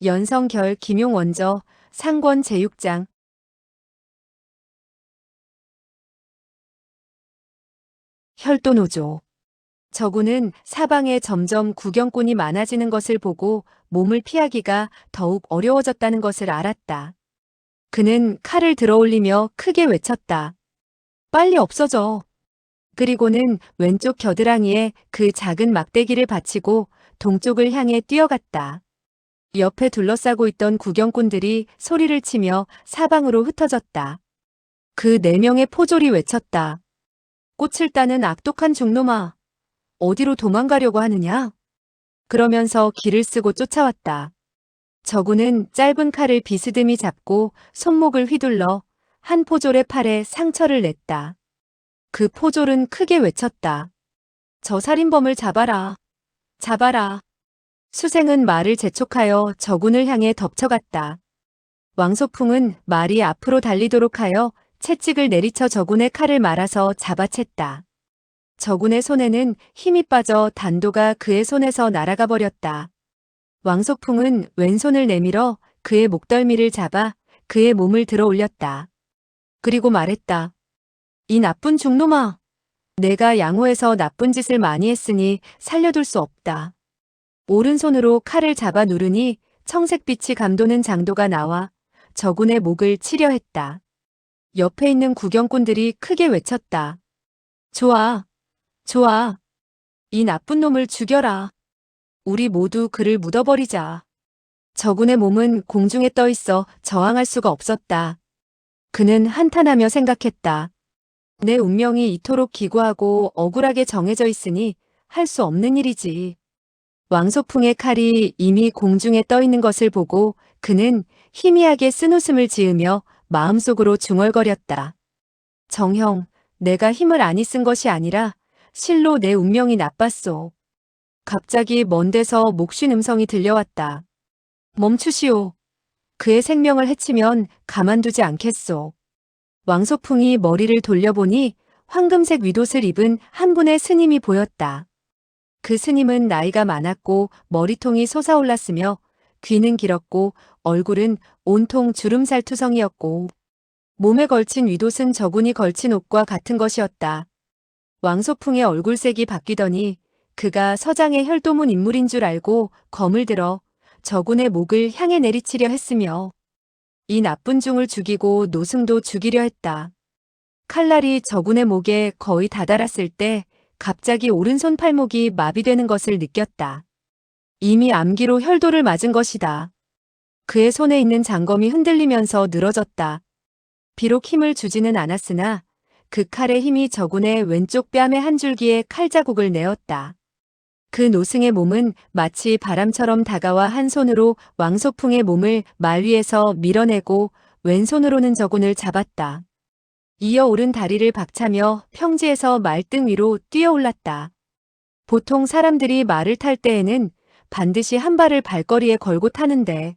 연성결 김용원저 상권 제6장 혈도노조. 저구는 사방에 점점 구경꾼이 많아지는 것을 보고 몸을 피하기가 더욱 어려워졌다는 것을 알았다. 그는 칼을 들어올리며 크게 외쳤다. 빨리 없어져. 그리고는 왼쪽 겨드랑이에 그 작은 막대기를 받치고 동쪽을 향해 뛰어갔다. 옆에 둘러싸고 있던 구경꾼들이 소리를 치며 사방으로 흩어졌다. 그 4명의 포졸이 외쳤다. 꽃을 따는 악독한 중놈아. 어디로 도망가려고 하느냐? 그러면서 길을 쓰고 쫓아왔다. 저구는 짧은 칼을 비스듬히 잡고 손목을 휘둘러 한 포졸의 팔에 상처를 냈다. 그 포졸은 크게 외쳤다. 저 살인범을 잡아라. 잡아라. 수생은 말을 재촉하여 저군을 향해 덮쳐갔다. 왕소풍은 말이 앞으로 달리도록 하여 채찍을 내리쳐 저군의 칼을 말아서 잡아챘다. 저군의 손에는 힘이 빠져 단도가 그의 손에서 날아가 버렸다. 왕소풍은 왼손을 내밀어 그의 목덜미를 잡아 그의 몸을 들어 올렸다. 그리고 말했다. 이 나쁜 중놈아. 내가 양호에서 나쁜 짓을 많이 했으니 살려둘 수 없다. 오른손으로 칼을 잡아 누르니 청색빛이 감도는 장도가 나와 저군의 목을 치려 했다. 옆에 있는 구경꾼들이 크게 외쳤다. 좋아. 좋아. 이 나쁜 놈을 죽여라. 우리 모두 그를 묻어버리자. 저군의 몸은 공중에 떠 있어 저항할 수가 없었다. 그는 한탄하며 생각했다. 내 운명이 이토록 기구하고 억울하게 정해져 있으니 할 수 없는 일이지. 왕소풍의 칼이 이미 공중에 떠 있는 것을 보고 그는 희미하게 쓴웃음을 지으며 마음속으로 중얼거렸다. 정형, 내가 힘을 안이 쓴 것이 아니라 실로 내 운명이 나빴소. 갑자기 먼 데서 목쉰 음성이 들려왔다. 멈추시오. 그의 생명을 해치면 가만두지 않겠소. 왕소풍이 머리를 돌려보니 황금색 윗옷을 입은 한 분의 스님이 보였다. 그 스님은 나이가 많았고 머리통이 솟아올랐으며 귀는 길었고 얼굴은 온통 주름살 투성이었고 몸에 걸친 윗옷은 저군이 걸친 옷과 같은 것이었다. 왕소풍의 얼굴색이 바뀌더니 그가 서장의 혈도문 인물인 줄 알고 검을 들어 저군의 목을 향해 내리치려 했으며 이 나쁜 중을 죽이고 노승도 죽이려 했다. 칼날이 저군의 목에 거의 다다랐을 때 갑자기 오른손 팔목이 마비되는 것을 느꼈다. 이미 암기로 혈도를 맞은 것이다. 그의 손에 있는 장검이 흔들리면서 늘어졌다. 비록 힘을 주지는 않았으나 그 칼의 힘이 저군의 왼쪽 뺨의 한 줄기에 칼자국을 내었다. 그 노승의 몸은 마치 바람처럼 다가와 한 손으로 왕소풍의 몸을 말 위에서 밀어내고 왼손으로는 저군을 잡았다. 이어 오른 다리를 박차며 평지에서 말등 위로 뛰어올랐다. 보통 사람들이 말을 탈 때에는 반드시 한 발을 발걸이에 걸고 타는데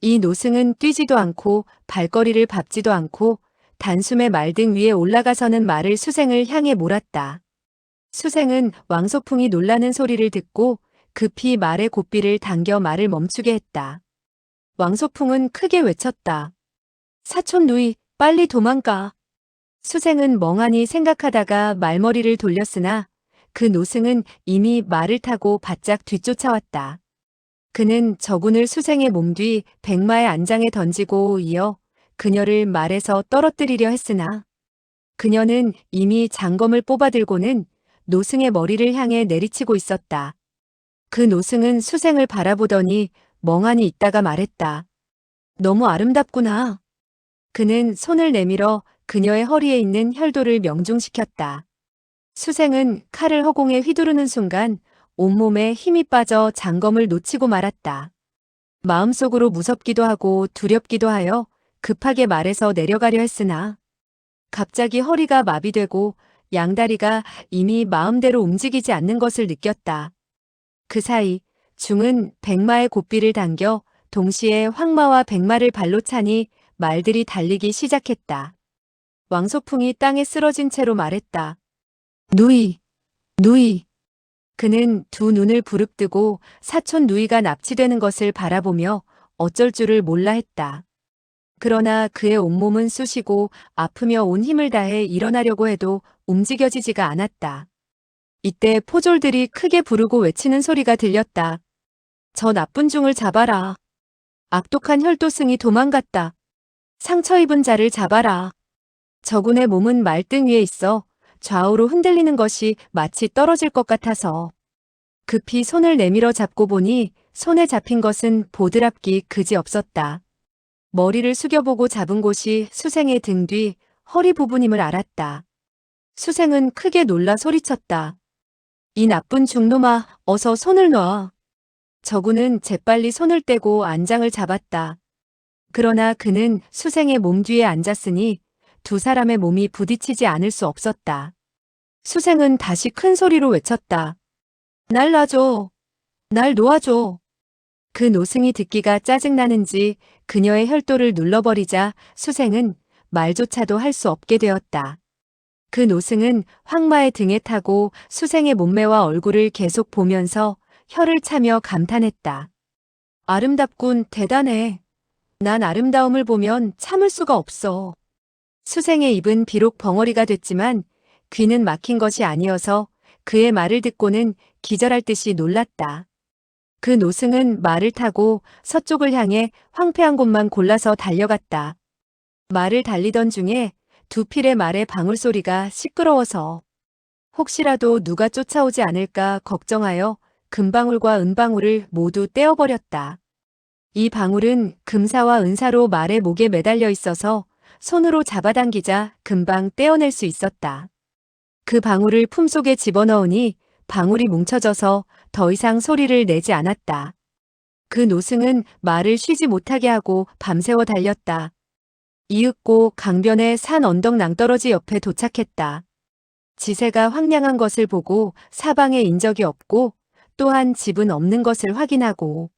이 노승은 뛰지도 않고 발걸이를 밟지도 않고 단숨에 말등 위에 올라가서는 말을 수생을 향해 몰았다. 수생은 왕소풍이 놀라는 소리를 듣고 급히 말의 고삐를 당겨 말을 멈추게 했다. 왕소풍은 크게 외쳤다. 사촌 누이, 빨리 도망가. 수생은 멍하니 생각하다가 말머리를 돌렸으나 그 노승은 이미 말을 타고 바짝 뒤쫓아왔다. 그는 저군을 수생의 몸 뒤 백마의 안장에 던지고 이어 그녀를 말에서 떨어뜨리려 했으나 그녀는 이미 장검을 뽑아들고는 노승의 머리를 향해 내리치고 있었다. 그 노승은 수생을 바라보더니 멍하니 있다가 말했다. 너무 아름답구나. 그는 손을 내밀어 그녀의 허리에 있는 혈도를 명중시켰다. 수생은 칼을 허공에 휘두르는 순간 온몸에 힘이 빠져 장검을 놓치고 말았다. 마음속으로 무섭기도 하고 두렵기도 하여 급하게 말에서 내려가려 했으나 갑자기 허리가 마비되고 양다리가 이미 마음대로 움직이지 않는 것을 느꼈다. 그 사이 중은 백마의 고삐를 당겨 동시에 황마와 백마를 발로 차니 말들이 달리기 시작했다. 왕소풍이 땅에 쓰러진 채로 말했다. 누이, 누이. 그는 두 눈을 부릅뜨고 사촌 누이가 납치되는 것을 바라보며 어쩔 줄을 몰라 했다. 그러나 그의 온몸은 쑤시고 아프며 온 힘을 다해 일어나려고 해도 움직여지지가 않았다. 이때 포졸들이 크게 부르고 외치는 소리가 들렸다. 저 나쁜 종을 잡아라. 악독한 혈도승이 도망갔다. 상처 입은 자를 잡아라. 저군의 몸은 말등 위에 있어 좌우로 흔들리는 것이 마치 떨어질 것 같아서 급히 손을 내밀어 잡고 보니 손에 잡힌 것은 보드랍기 그지없었다. 머리를 숙여보고 잡은 곳이 수생의 등 뒤 허리 부분임을 알았다. 수생은 크게 놀라 소리쳤다. 이 나쁜 중놈아, 어서 손을 놔. 저군은 재빨리 손을 떼고 안장을 잡았다. 그러나 그는 수생의 몸 뒤에 앉았으니 두 사람의 몸이 부딪히지 않을 수 없었다. 수생은 다시 큰 소리로 외쳤다. 날 놔줘. 날 놓아줘. 그 노승이 듣기가 짜증나는지 그녀의 혈도를 눌러버리자 수생은 말조차도 할 수 없게 되었다. 그 노승은 황마의 등에 타고 수생의 몸매와 얼굴을 계속 보면서 혀를 차며 감탄했다. 아름답군, 대단해. 난 아름다움을 보면 참을 수가 없어. 수생의 입은 비록 벙어리가 됐지만 귀는 막힌 것이 아니어서 그의 말을 듣고는 기절할 듯이 놀랐다. 그 노승은 말을 타고 서쪽을 향해 황폐한 곳만 골라서 달려갔다. 말을 달리던 중에 두 필의 말의 방울소리가 시끄러워서 혹시라도 누가 쫓아오지 않을까 걱정하여 금방울과 은방울을 모두 떼어버렸다. 이 방울은 금사와 은사로 말의 목에 매달려 있어서 손으로 잡아당기자 금방 떼어낼 수 있었다. 그 방울을 품속에 집어넣으니 방울이 뭉쳐져서 더 이상 소리를 내지 않았다. 그 노승은 말을 쉬지 못하게 하고 밤새워 달렸다. 이윽고 강변의 산 언덕 낭떠러지 옆에 도착했다. 지세가 황량한 것을 보고 사방에 인적이 없고 또한 집은 없는 것을 확인하고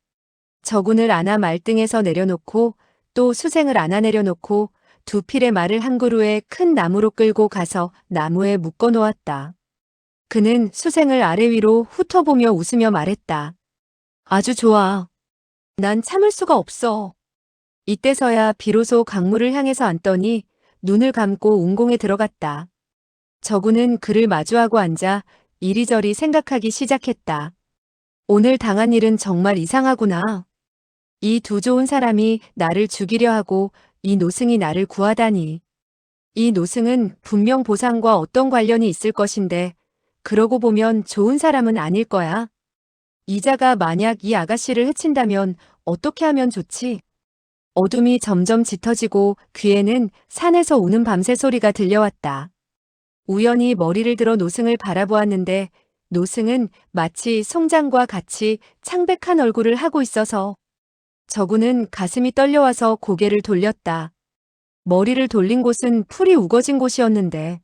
저군을 안아 말등에서 내려놓고 또 수생을 안아 내려놓고 두 필의 말을 한 그루에 큰 나무로 끌고 가서 나무에 묶어 놓았다. 그는 수생을 아래 위로 훑어보며 웃으며 말했다. 아주 좋아. 난 참을 수가 없어. 이때서야 비로소 강물을 향해서 앉더니 눈을 감고 운공에 들어갔다. 저군은 그를 마주하고 앉아 이리저리 생각하기 시작했다. 오늘 당한 일은 정말 이상하구나. 이 두 좋은 사람이 나를 죽이려 하고 이 노승이 나를 구하다니. 이 노승은 분명 보상과 어떤 관련이 있을 것인데 그러고 보면 좋은 사람은 아닐 거야. 이자가 만약 이 아가씨를 해친다면 어떻게 하면 좋지? 어둠이 점점 짙어지고 귀에는 산에서 우는 밤새 소리가 들려왔다. 우연히 머리를 들어 노승을 바라보았는데 노승은 마치 송장과 같이 창백한 얼굴을 하고 있어서 저군은 가슴이 떨려와서 고개를 돌렸다. 머리를 돌린 곳은 풀이 우거진 곳이었는데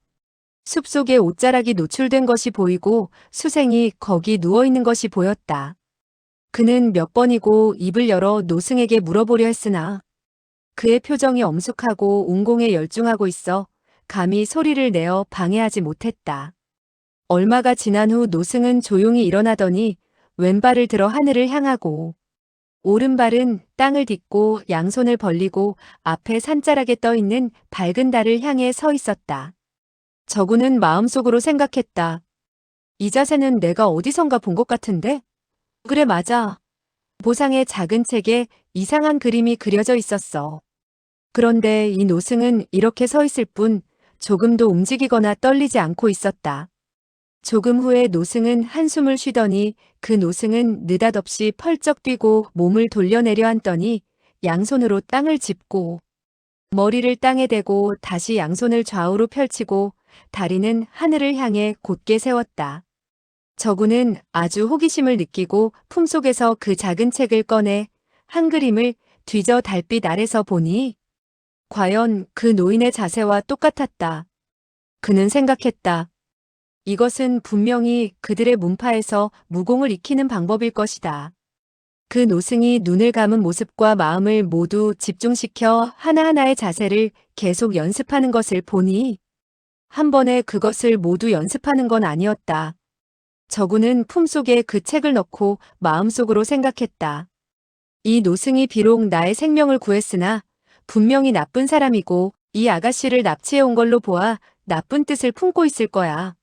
숲속에 옷자락이 노출된 것이 보이고 수생이 거기 누워있는 것이 보였다. 그는 몇 번이고 입을 열어 노승에게 물어보려 했으나 그의 표정이 엄숙하고 운공에 열중하고 있어 감히 소리를 내어 방해하지 못했다. 얼마가 지난 후 노승은 조용히 일어나더니 왼발을 들어 하늘을 향하고 오른발은 땅을 딛고 양손을 벌리고 앞에 산자락에 떠있는 밝은 달을 향해 서 있었다. 저군은 마음속으로 생각했다. 이 자세는 내가 어디선가 본 것 같은데? 그래, 맞아. 보상의 작은 책에 이상한 그림이 그려져 있었어. 그런데 이 노승은 이렇게 서 있을 뿐 조금도 움직이거나 떨리지 않고 있었다. 조금 후에 노승은 한숨을 쉬더니 그 노승은 느닷없이 펄쩍 뛰고 몸을 돌려 내려앉더니 양손으로 땅을 짚고 머리를 땅에 대고 다시 양손을 좌우로 펼치고 다리는 하늘을 향해 곧게 세웠다. 저군은 아주 호기심을 느끼고 품속에서 그 작은 책을 꺼내 한 그림을 뒤져 달빛 아래서 보니 과연 그 노인의 자세와 똑같았다. 그는 생각했다. 이것은 분명히 그들의 문파에서 무공을 익히는 방법일 것이다. 그 노승이 눈을 감은 모습과 마음을 모두 집중시켜 하나하나의 자세를 계속 연습하는 것을 보니 한 번에 그것을 모두 연습하는 건 아니었다. 저군은 품속에 그 책을 넣고 마음속으로 생각했다. 이 노승이 비록 나의 생명을 구했으나 분명히 나쁜 사람이고 이 아가씨를 납치해 온 걸로 보아 나쁜 뜻을 품고 있을 거야.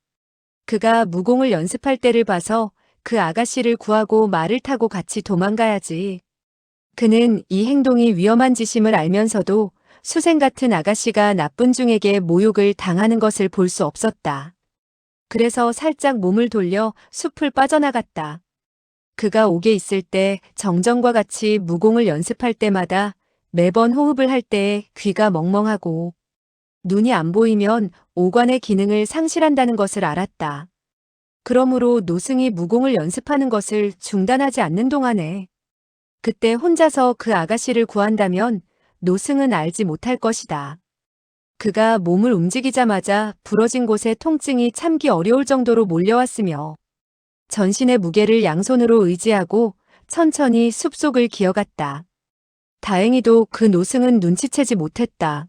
그가 무공을 연습할 때를 봐서 그 아가씨를 구하고 말을 타고 같이 도망가야지. 그는 이 행동이 위험한 짓임을 알면서도 수생 같은 아가씨가 나쁜 중에게 모욕을 당하는 것을 볼 수 없었다. 그래서 살짝 몸을 돌려 숲을 빠져나갔다. 그가 옥에 있을 때 정전과 같이 무공을 연습할 때마다 매번 호흡을 할 때에 귀가 멍멍하고 눈이 안 보이면 오관의 기능을 상실한다는 것을 알았다. 그러므로 노승이 무공을 연습하는 것을 중단하지 않는 동안에 그때 혼자서 그 아가씨를 구한다면 노승은 알지 못할 것이다. 그가 몸을 움직이자마자 부러진 곳에 통증이 참기 어려울 정도로 몰려왔으며 전신의 무게를 양손으로 의지하고 천천히 숲속을 기어갔다. 다행히도 그 노승은 눈치채지 못했다.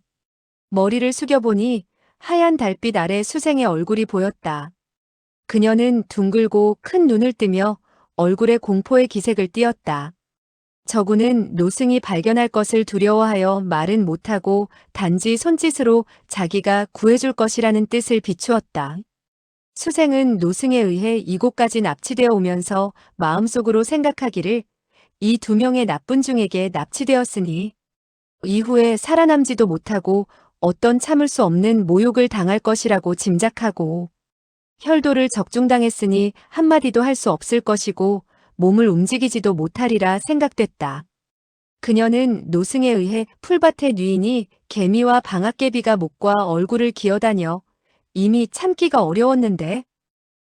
머리를 숙여보니 하얀 달빛 아래 수생의 얼굴이 보였다. 그녀는 둥글고 큰 눈을 뜨며 얼굴에 공포의 기색을 띠었다. 저구는 노승이 발견할 것을 두려워하여 말은 못하고 단지 손짓으로 자기가 구해줄 것이라는 뜻을 비추었다. 수생은 노승에 의해 이곳까지 납치되어 오면서 마음속으로 생각하기를 이 두 명의 나쁜 중에게 납치되었으니 이후에 살아남지도 못하고 어떤 참을 수 없는 모욕을 당할 것이라고 짐작하고 혈도를 적중당했으니 한마디도 할 수 없을 것이고 몸을 움직이지도 못하리라 생각됐다. 그녀는 노승에 의해 풀밭에 뉘이니 개미와 방앗개비가 목과 얼굴을 기어다녀 이미 참기가 어려웠는데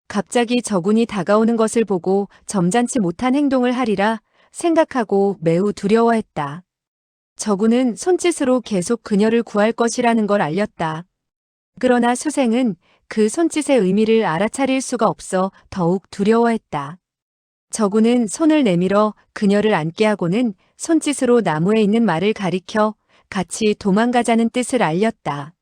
갑자기 저군이 다가오는 것을 보고 점잖지 못한 행동을 하리라 생각하고 매우 두려워했다. 저군은 손짓으로 계속 그녀를 구할 것이라는 걸 알렸다. 그러나 수생은 그 손짓의 의미를 알아차릴 수가 없어 더욱 두려워했다. 저군은 손을 내밀어 그녀를 앉게 하고는 손짓으로 나무에 있는 말을 가리켜 같이 도망가자는 뜻을 알렸다.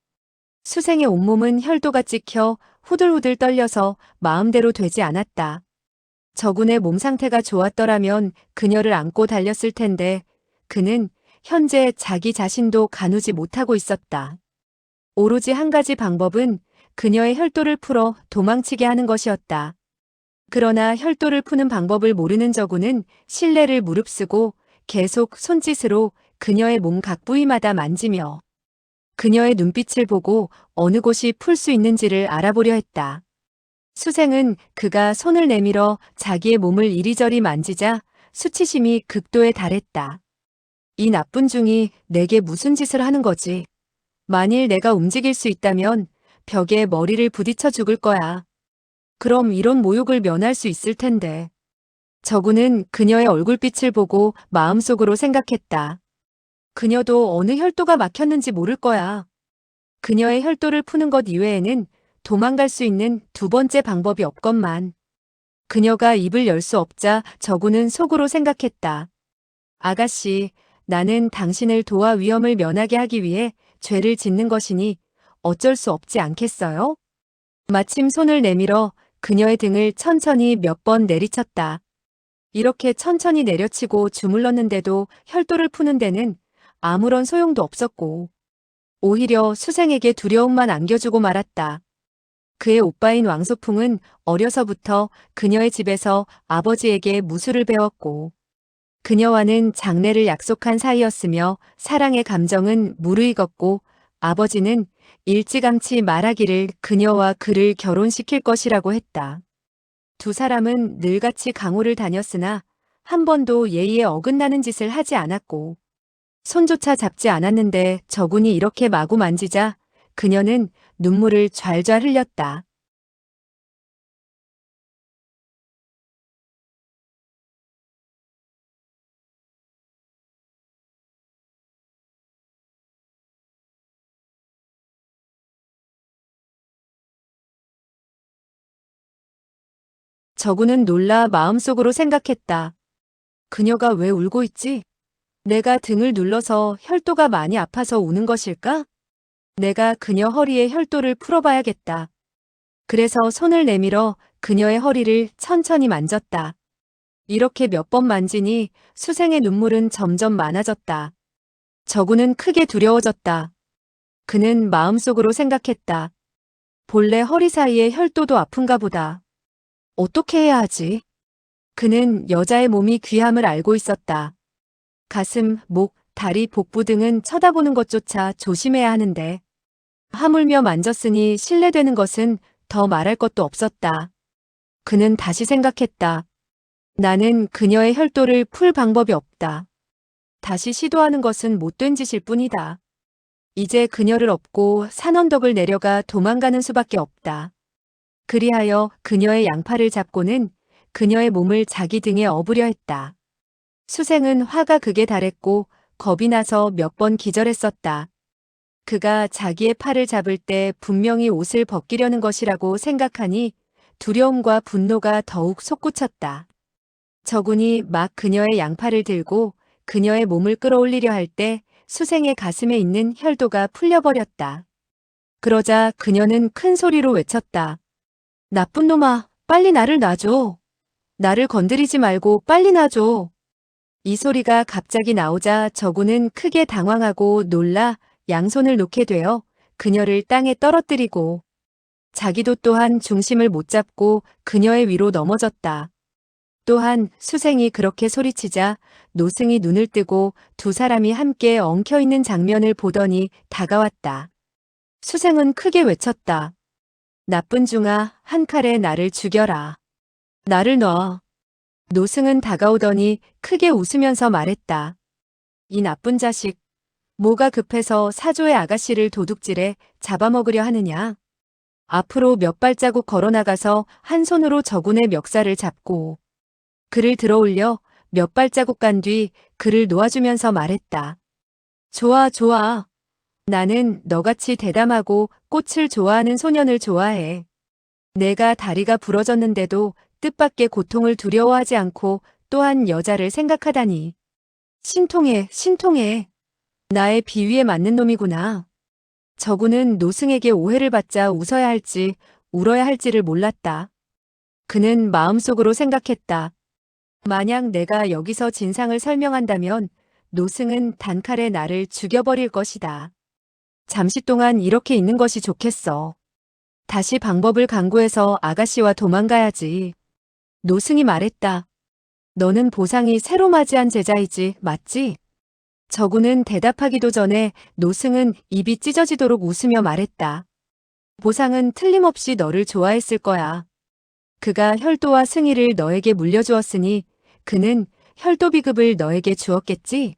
수생의 온몸은 혈도가 찍혀 후들후들 떨려서 마음대로 되지 않았다. 저군의 몸 상태가 좋았더라면 그녀를 안고 달렸을 텐데 그는 현재 자기 자신도 가누지 못하고 있었다. 오로지 한 가지 방법은 그녀의 혈도를 풀어 도망치게 하는 것이었다. 그러나 혈도를 푸는 방법을 모르는 저군은 실내를 무릅쓰고 계속 손짓으로 그녀의 몸 각 부위마다 만지며 그녀의 눈빛을 보고 어느 곳이 풀 수 있는지를 알아보려 했다. 수생은 그가 손을 내밀어 자기의 몸을 이리저리 만지자 수치심이 극도에 달했다. 이 나쁜 중이 내게 무슨 짓을 하는 거지? 만일 내가 움직일 수 있다면 벽에 머리를 부딪혀 죽을 거야. 그럼 이런 모욕을 면할 수 있을 텐데. 저구는 그녀의 얼굴빛을 보고 마음속으로 생각했다. 그녀도 어느 혈도가 막혔는지 모를 거야. 그녀의 혈도를 푸는 것 이외에는 도망갈 수 있는 두 번째 방법이 없건만. 그녀가 입을 열 수 없자 저구는 속으로 생각했다. 아가씨, 나는 당신을 도와 위험을 면하게 하기 위해 죄를 짓는 것이니 어쩔 수 없지 않겠어요? 마침 손을 내밀어 그녀의 등을 천천히 몇 번 내리쳤다. 이렇게 천천히 내려치고 주물렀는데도 혈도를 푸는 데는 아무런 소용도 없었고 오히려 수생에게 두려움만 안겨주고 말았다. 그의 오빠인 왕소풍은 어려서부터 그녀의 집에서 아버지에게 무술을 배웠고 그녀와는 장래를 약속한 사이였으며 사랑의 감정은 무르익었고 아버지는 일찌감치 말하기를 그녀와 그를 결혼시킬 것이라고 했다. 두 사람은 늘같이 강호를 다녔으나 한 번도 예의에 어긋나는 짓을 하지 않았고 손조차 잡지 않았는데 저군이 이렇게 마구 만지자 그녀는 눈물을 좔좔 흘렸다. 저군은 놀라 마음속으로 생각했다. 그녀가 왜 울고 있지? 내가 등을 눌러서 혈도가 많이 아파서 우는 것일까? 내가 그녀 허리에 혈도를 풀어봐야겠다. 그래서 손을 내밀어 그녀의 허리를 천천히 만졌다. 이렇게 몇 번 만지니 수생의 눈물은 점점 많아졌다. 저구는 크게 두려워졌다. 그는 마음속으로 생각했다. 본래 허리 사이에 혈도도 아픈가 보다. 어떻게 해야 하지? 그는 여자의 몸이 귀함을 알고 있었다. 가슴, 목, 다리, 복부 등은 쳐다보는 것조차 조심해야 하는데 하물며 만졌으니 실례되는 것은 더 말할 것도 없었다. 그는 다시 생각했다. 나는 그녀의 혈도를 풀 방법이 없다. 다시 시도하는 것은 못된 짓일 뿐이다. 이제 그녀를 업고 산 언덕을 내려가 도망가는 수밖에 없다. 그리하여 그녀의 양팔을 잡고는 그녀의 몸을 자기 등에 업으려 했다. 수생은 화가 극에 달했고 겁이 나서 몇 번 기절했었다. 그가 자기의 팔을 잡을 때 분명히 옷을 벗기려는 것이라고 생각하니 두려움과 분노가 더욱 솟구쳤다. 저군이 막 그녀의 양팔을 들고 그녀의 몸을 끌어올리려 할 때 수생의 가슴에 있는 혈도가 풀려버렸다. 그러자 그녀는 큰 소리로 외쳤다. 나쁜 놈아, 빨리 나를 놔줘. 나를 건드리지 말고 빨리 놔줘. 이 소리가 갑자기 나오자 저군은 크게 당황하고 놀라 양손을 놓게 되어 그녀를 땅에 떨어뜨리고 자기도 또한 중심을 못 잡고 그녀의 위로 넘어졌다. 또한 수생이 그렇게 소리치자 노승이 눈을 뜨고 두 사람이 함께 엉켜있는 장면을 보더니 다가왔다. 수생은 크게 외쳤다. 나쁜 중아, 한 칼에 나를 죽여라. 나를 놔. 노승은 다가오더니 크게 웃으면서 말했다. 이 나쁜 자식, 뭐가 급해서 사조의 아가씨를 도둑질해 잡아먹으려 하느냐. 앞으로 몇 발자국 걸어나가서 한 손으로 저군의 멱살을 잡고 그를 들어올려 몇 발자국 간 뒤 그를 놓아주면서 말했다. 좋아, 좋아. 나는 너같이 대담하고 꽃을 좋아하는 소년을 좋아해. 내가 다리가 부러졌는데도 뜻밖의 고통을 두려워하지 않고 또한 여자를 생각하다니. 신통해, 신통해. 나의 비위에 맞는 놈이구나. 저구는 노승에게 오해를 받자 웃어야 할지 울어야 할지를 몰랐다. 그는 마음속으로 생각했다. 만약 내가 여기서 진상을 설명한다면 노승은 단칼에 나를 죽여버릴 것이다. 잠시 동안 이렇게 있는 것이 좋겠어. 다시 방법을 강구해서 아가씨와 도망가야지. 노승이 말했다. 너는 보상이 새로 맞이한 제자이지, 맞지? 저구는 대답하기도 전에 노승은 입이 찢어지도록 웃으며 말했다. 보상은 틀림없이 너를 좋아했을 거야. 그가 혈도와 승희를 너에게 물려주었으니 그는 혈도 비급을 너에게 주었겠지?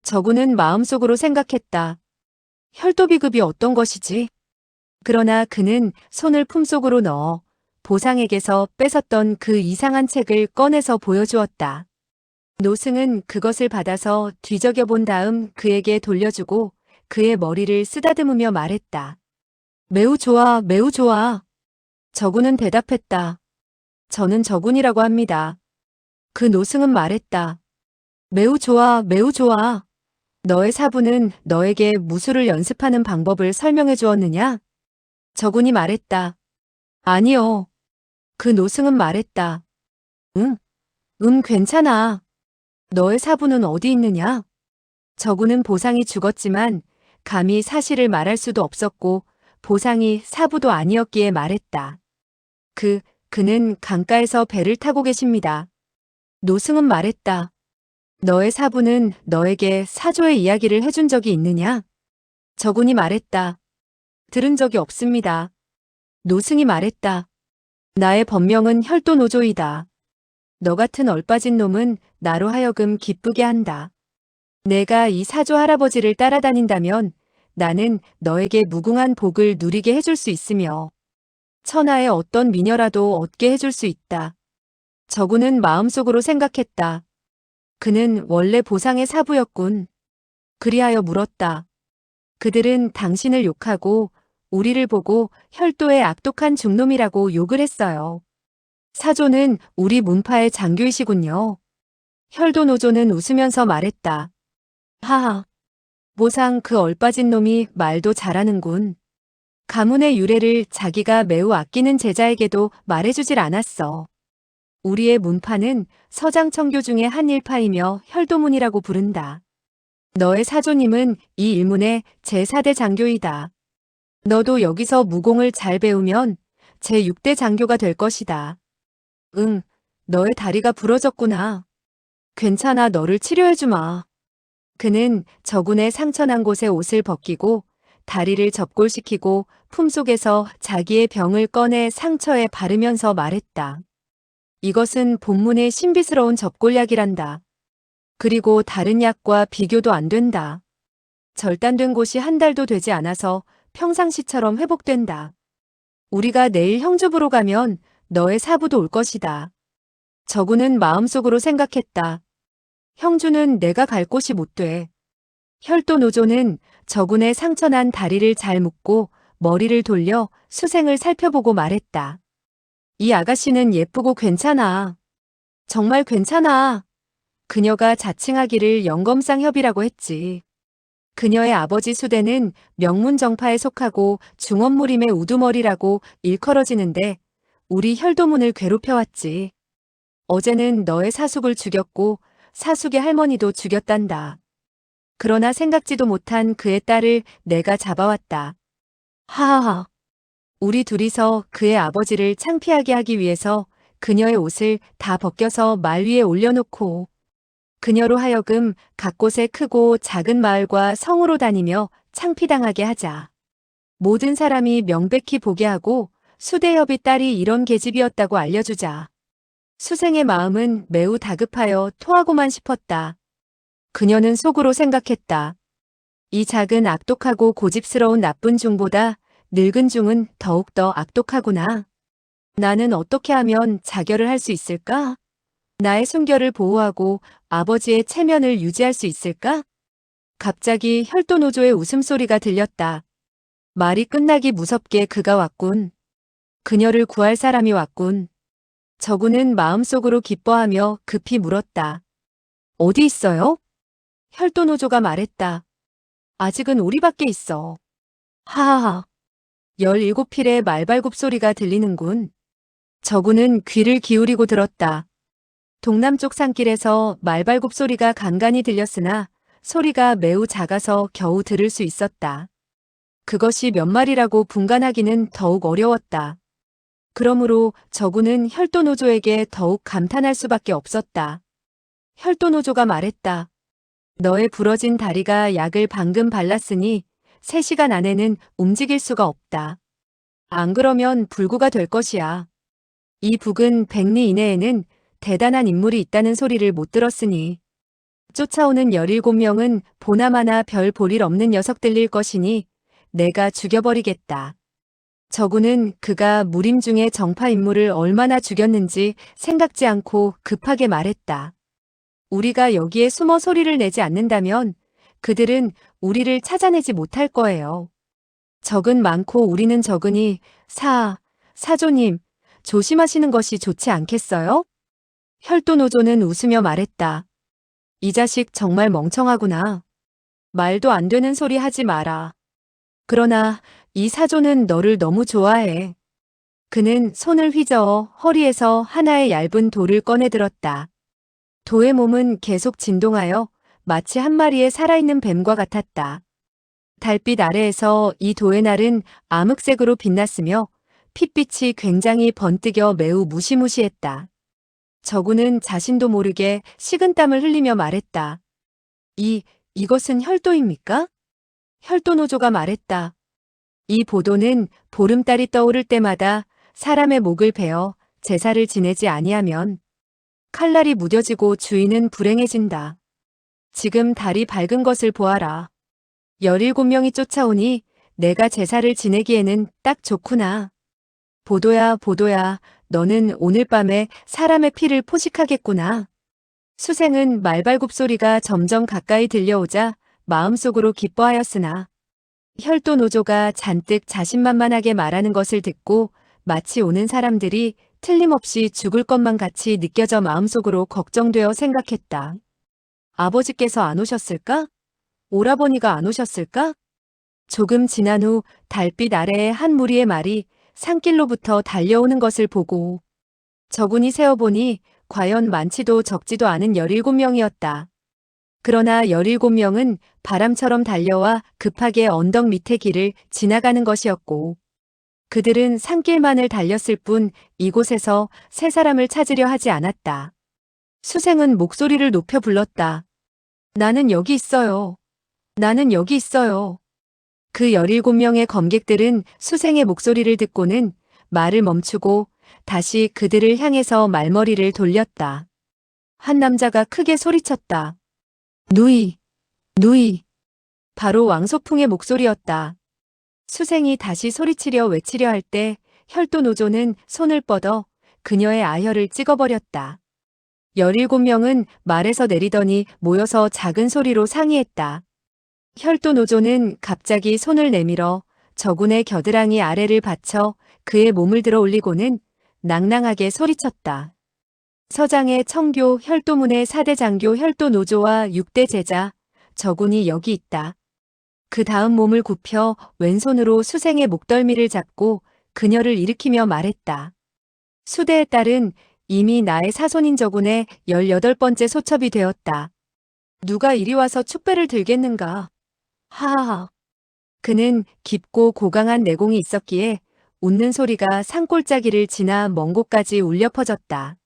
저구는 마음속으로 생각했다. 혈도 비급이 어떤 것이지? 그러나 그는 손을 품속으로 넣어 보상에게서 뺏었던 그 이상한 책을 꺼내서 보여주었다. 노승은 그것을 받아서 뒤적여 본 다음 그에게 돌려주고 그의 머리를 쓰다듬으며 말했다. 매우 좋아, 매우 좋아. 저군은 대답했다. 저는 저군이라고 합니다. 그 노승은 말했다. 매우 좋아, 매우 좋아. 너의 사부는 너에게 무술을 연습하는 방법을 설명해 주었느냐? 저군이 말했다. 아니요. 그 노승은 말했다. 응, 괜찮아. 너의 사부는 어디 있느냐? 저군은 보상이 죽었지만 감히 사실을 말할 수도 없었고 보상이 사부도 아니었기에 말했다. 그는 강가에서 배를 타고 계십니다. 노승은 말했다. 너의 사부는 너에게 사조의 이야기를 해준 적이 있느냐? 저군이 말했다. 들은 적이 없습니다. 노승이 말했다. 나의 법명은 혈도노조이다. 너 같은 얼빠진 놈은 나로 하여금 기쁘게 한다. 내가 이 사조 할아버지를 따라다닌다면 나는 너에게 무궁한 복을 누리게 해줄 수 있으며 천하의 어떤 미녀라도 얻게 해줄 수 있다. 저군은 마음속으로 생각했다. 그는 원래 보상의 사부였군. 그리하여 물었다. 그들은 당신을 욕하고 우리를 보고 혈도의 악독한 중놈이라고 욕을 했어요. 사조는 우리 문파의 장교이시군요. 혈도노조는 웃으면서 말했다. 하하. 보상 그 얼빠진 놈이 말도 잘하는군. 가문의 유래를 자기가 매우 아끼는 제자에게도 말해주질 않았어. 우리의 문파는 서장청교 중의 한 일파이며 혈도문이라고 부른다. 너의 사조님은 이 일문의 제4대 장교이다. 너도 여기서 무공을 잘 배우면 제6대 장교가 될 것이다. 응, 너의 다리가 부러졌구나. 괜찮아, 너를 치료해주마. 그는 저군의 상처난 곳에 옷을 벗기고 다리를 접골시키고 품속에서 자기의 병을 꺼내 상처에 바르면서 말했다. 이것은 본문의 신비스러운 접골약이란다. 그리고 다른 약과 비교도 안 된다. 절단된 곳이 한 달도 되지 않아서 평상시처럼 회복된다. 우리가 내일 형주부로 가면 너의 사부도 올 것이다. 저구는 마음속으로 생각했다. 형주는 내가 갈 곳이 못 돼. 혈도노조는 저군의 상처난 다리를 잘 묶고 머리를 돌려 수생을 살펴보고 말했다. 이 아가씨는 예쁘고 괜찮아. 정말 괜찮아. 그녀가 자칭하기를 영검상협이라고 했지. 그녀의 아버지 수대는 명문정파에 속하고 중원무림의 우두머리라고 일컬어지는데 우리 혈도문을 괴롭혀왔지. 어제는 너의 사숙을 죽였고 사숙의 할머니도 죽였단다. 그러나 생각지도 못한 그의 딸을 내가 잡아왔다. 하하하. 우리 둘이서 그의 아버지를 창피하게 하기 위해서 그녀의 옷을 다 벗겨서 말 위에 올려놓고 그녀로 하여금 각 곳의 크고 작은 마을과 성으로 다니며 창피당하게 하자. 모든 사람이 명백히 보게 하고 수대협의 딸이 이런 계집이었다고 알려주자. 수생의 마음은 매우 다급하여 토하고만 싶었다. 그녀는 속으로 생각했다. 이 작은 악독하고 고집스러운 나쁜 중보다 늙은 중은 더욱더 악독하구나. 나는 어떻게 하면 자결을 할 수 있을까? 나의 순결을 보호하고 아버지의 체면을 유지할 수 있을까? 갑자기 혈도노조의 웃음소리가 들렸다. 말이 끝나기 무섭게 그가 왔군. 그녀를 구할 사람이 왔군. 저구는 마음속으로 기뻐하며 급히 물었다. 어디 있어요? 혈도노조가 말했다. 아직은 우리밖에 있어. 하하하. 17필의 말발굽 소리가 들리는군. 저구는 귀를 기울이고 들었다. 동남쪽 산길에서 말발굽 소리가 간간히 들렸으나 소리가 매우 작아서 겨우 들을 수 있었다. 그것이 몇 마리라고 분간하기는 더욱 어려웠다. 그러므로 저구는 혈도노조에게 더욱 감탄할 수밖에 없었다. 혈도노조가 말했다. 너의 부러진 다리가 약을 방금 발랐으니 3시간 안에는 움직일 수가 없다. 안 그러면 불구가 될 것이야. 이 북은 100리 이내에는 대단한 인물이 있다는 소리를 못 들었으니 쫓아오는 17명은 보나마나 별 볼 일 없는 녀석들일 것이니 내가 죽여버리겠다. 저구는 그가 무림 중에 정파 인물을 얼마나 죽였는지 생각지 않고 급하게 말했다. 우리가 여기에 숨어 소리를 내지 않는다면 그들은 우리를 찾아내지 못할 거예요. 적은 많고 우리는 적으니 사조님, 조심하시는 것이 좋지 않겠어요? 혈도노조는 웃으며 말했다. 이 자식 정말 멍청하구나. 말도 안 되는 소리 하지 마라. 그러나 이 사조는 너를 너무 좋아해. 그는 손을 휘저어 허리에서 하나의 얇은 돌을 꺼내 들었다. 도의 몸은 계속 진동하여 마치 한 마리의 살아있는 뱀과 같았다. 달빛 아래에서 이 도의 날은 암흑색으로 빛났으며 핏빛이 굉장히 번뜩여 매우 무시무시했다. 저구는 자신도 모르게 식은땀을 흘리며 말했다. 이것은 혈도입니까? 혈도노조가 말했다. 이 보도는 보름달이 떠오를 때마다 사람의 목을 베어 제사를 지내지 아니하면 칼날이 무뎌지고 주인은 불행해진다. 지금 달이 밝은 것을 보아라. 17명이 쫓아오니 내가 제사를 지내기에는 딱 좋구나. 보도야, 보도야, 너는 오늘 밤에 사람의 피를 포식하겠구나. 수생은 말발굽 소리가 점점 가까이 들려오자 마음속으로 기뻐하였으나 혈도노조가 잔뜩 자신만만하게 말하는 것을 듣고 마치 오는 사람들이 틀림없이 죽을 것만 같이 느껴져 마음속으로 걱정되어 생각했다. 아버지께서 안 오셨을까? 오라버니가 안 오셨을까? 조금 지난 후 달빛 아래에 한 무리의 말이 산길로부터 달려오는 것을 보고 저군이 세어보니 과연 많지도 적지도 않은 17명이었다. 그러나 17명은 바람처럼 달려와 급하게 언덕 밑의 길을 지나가는 것이었고, 그들은 산길만을 달렸을 뿐 이곳에서 세 사람을 찾으려 하지 않았다. 수생은 목소리를 높여 불렀다. 나는 여기 있어요. 나는 여기 있어요. 그 17명의 검객들은 수생의 목소리를 듣고는 말을 멈추고 다시 그들을 향해서 말머리를 돌렸다. 한 남자가 크게 소리쳤다. 누이, 누이. 바로 왕소풍의 목소리였다. 수생이 다시 소리치려 외치려 할 때 혈도노조는 손을 뻗어 그녀의 아혈을 찍어버렸다. 17명은 말에서 내리더니 모여서 작은 소리로 상의했다. 혈도노조는 갑자기 손을 내밀어 저군의 겨드랑이 아래를 받쳐 그의 몸을 들어 올리고는 낭낭하게 소리쳤다. 서장의 청교 혈도문의 4대 장교 혈도노조와 6대 제자, 저군이 여기 있다. 그 다음 몸을 굽혀 왼손으로 수생의 목덜미를 잡고 그녀를 일으키며 말했다. 수대의 딸은 이미 나의 사손인 저군의 18번째 소첩이 되었다. 누가 이리 와서 축배를 들겠는가? 하하하. 그는 깊고 고강한 내공이 있었기에 웃는 소리가 산골짜기를 지나 먼 곳까지 울려 퍼졌다.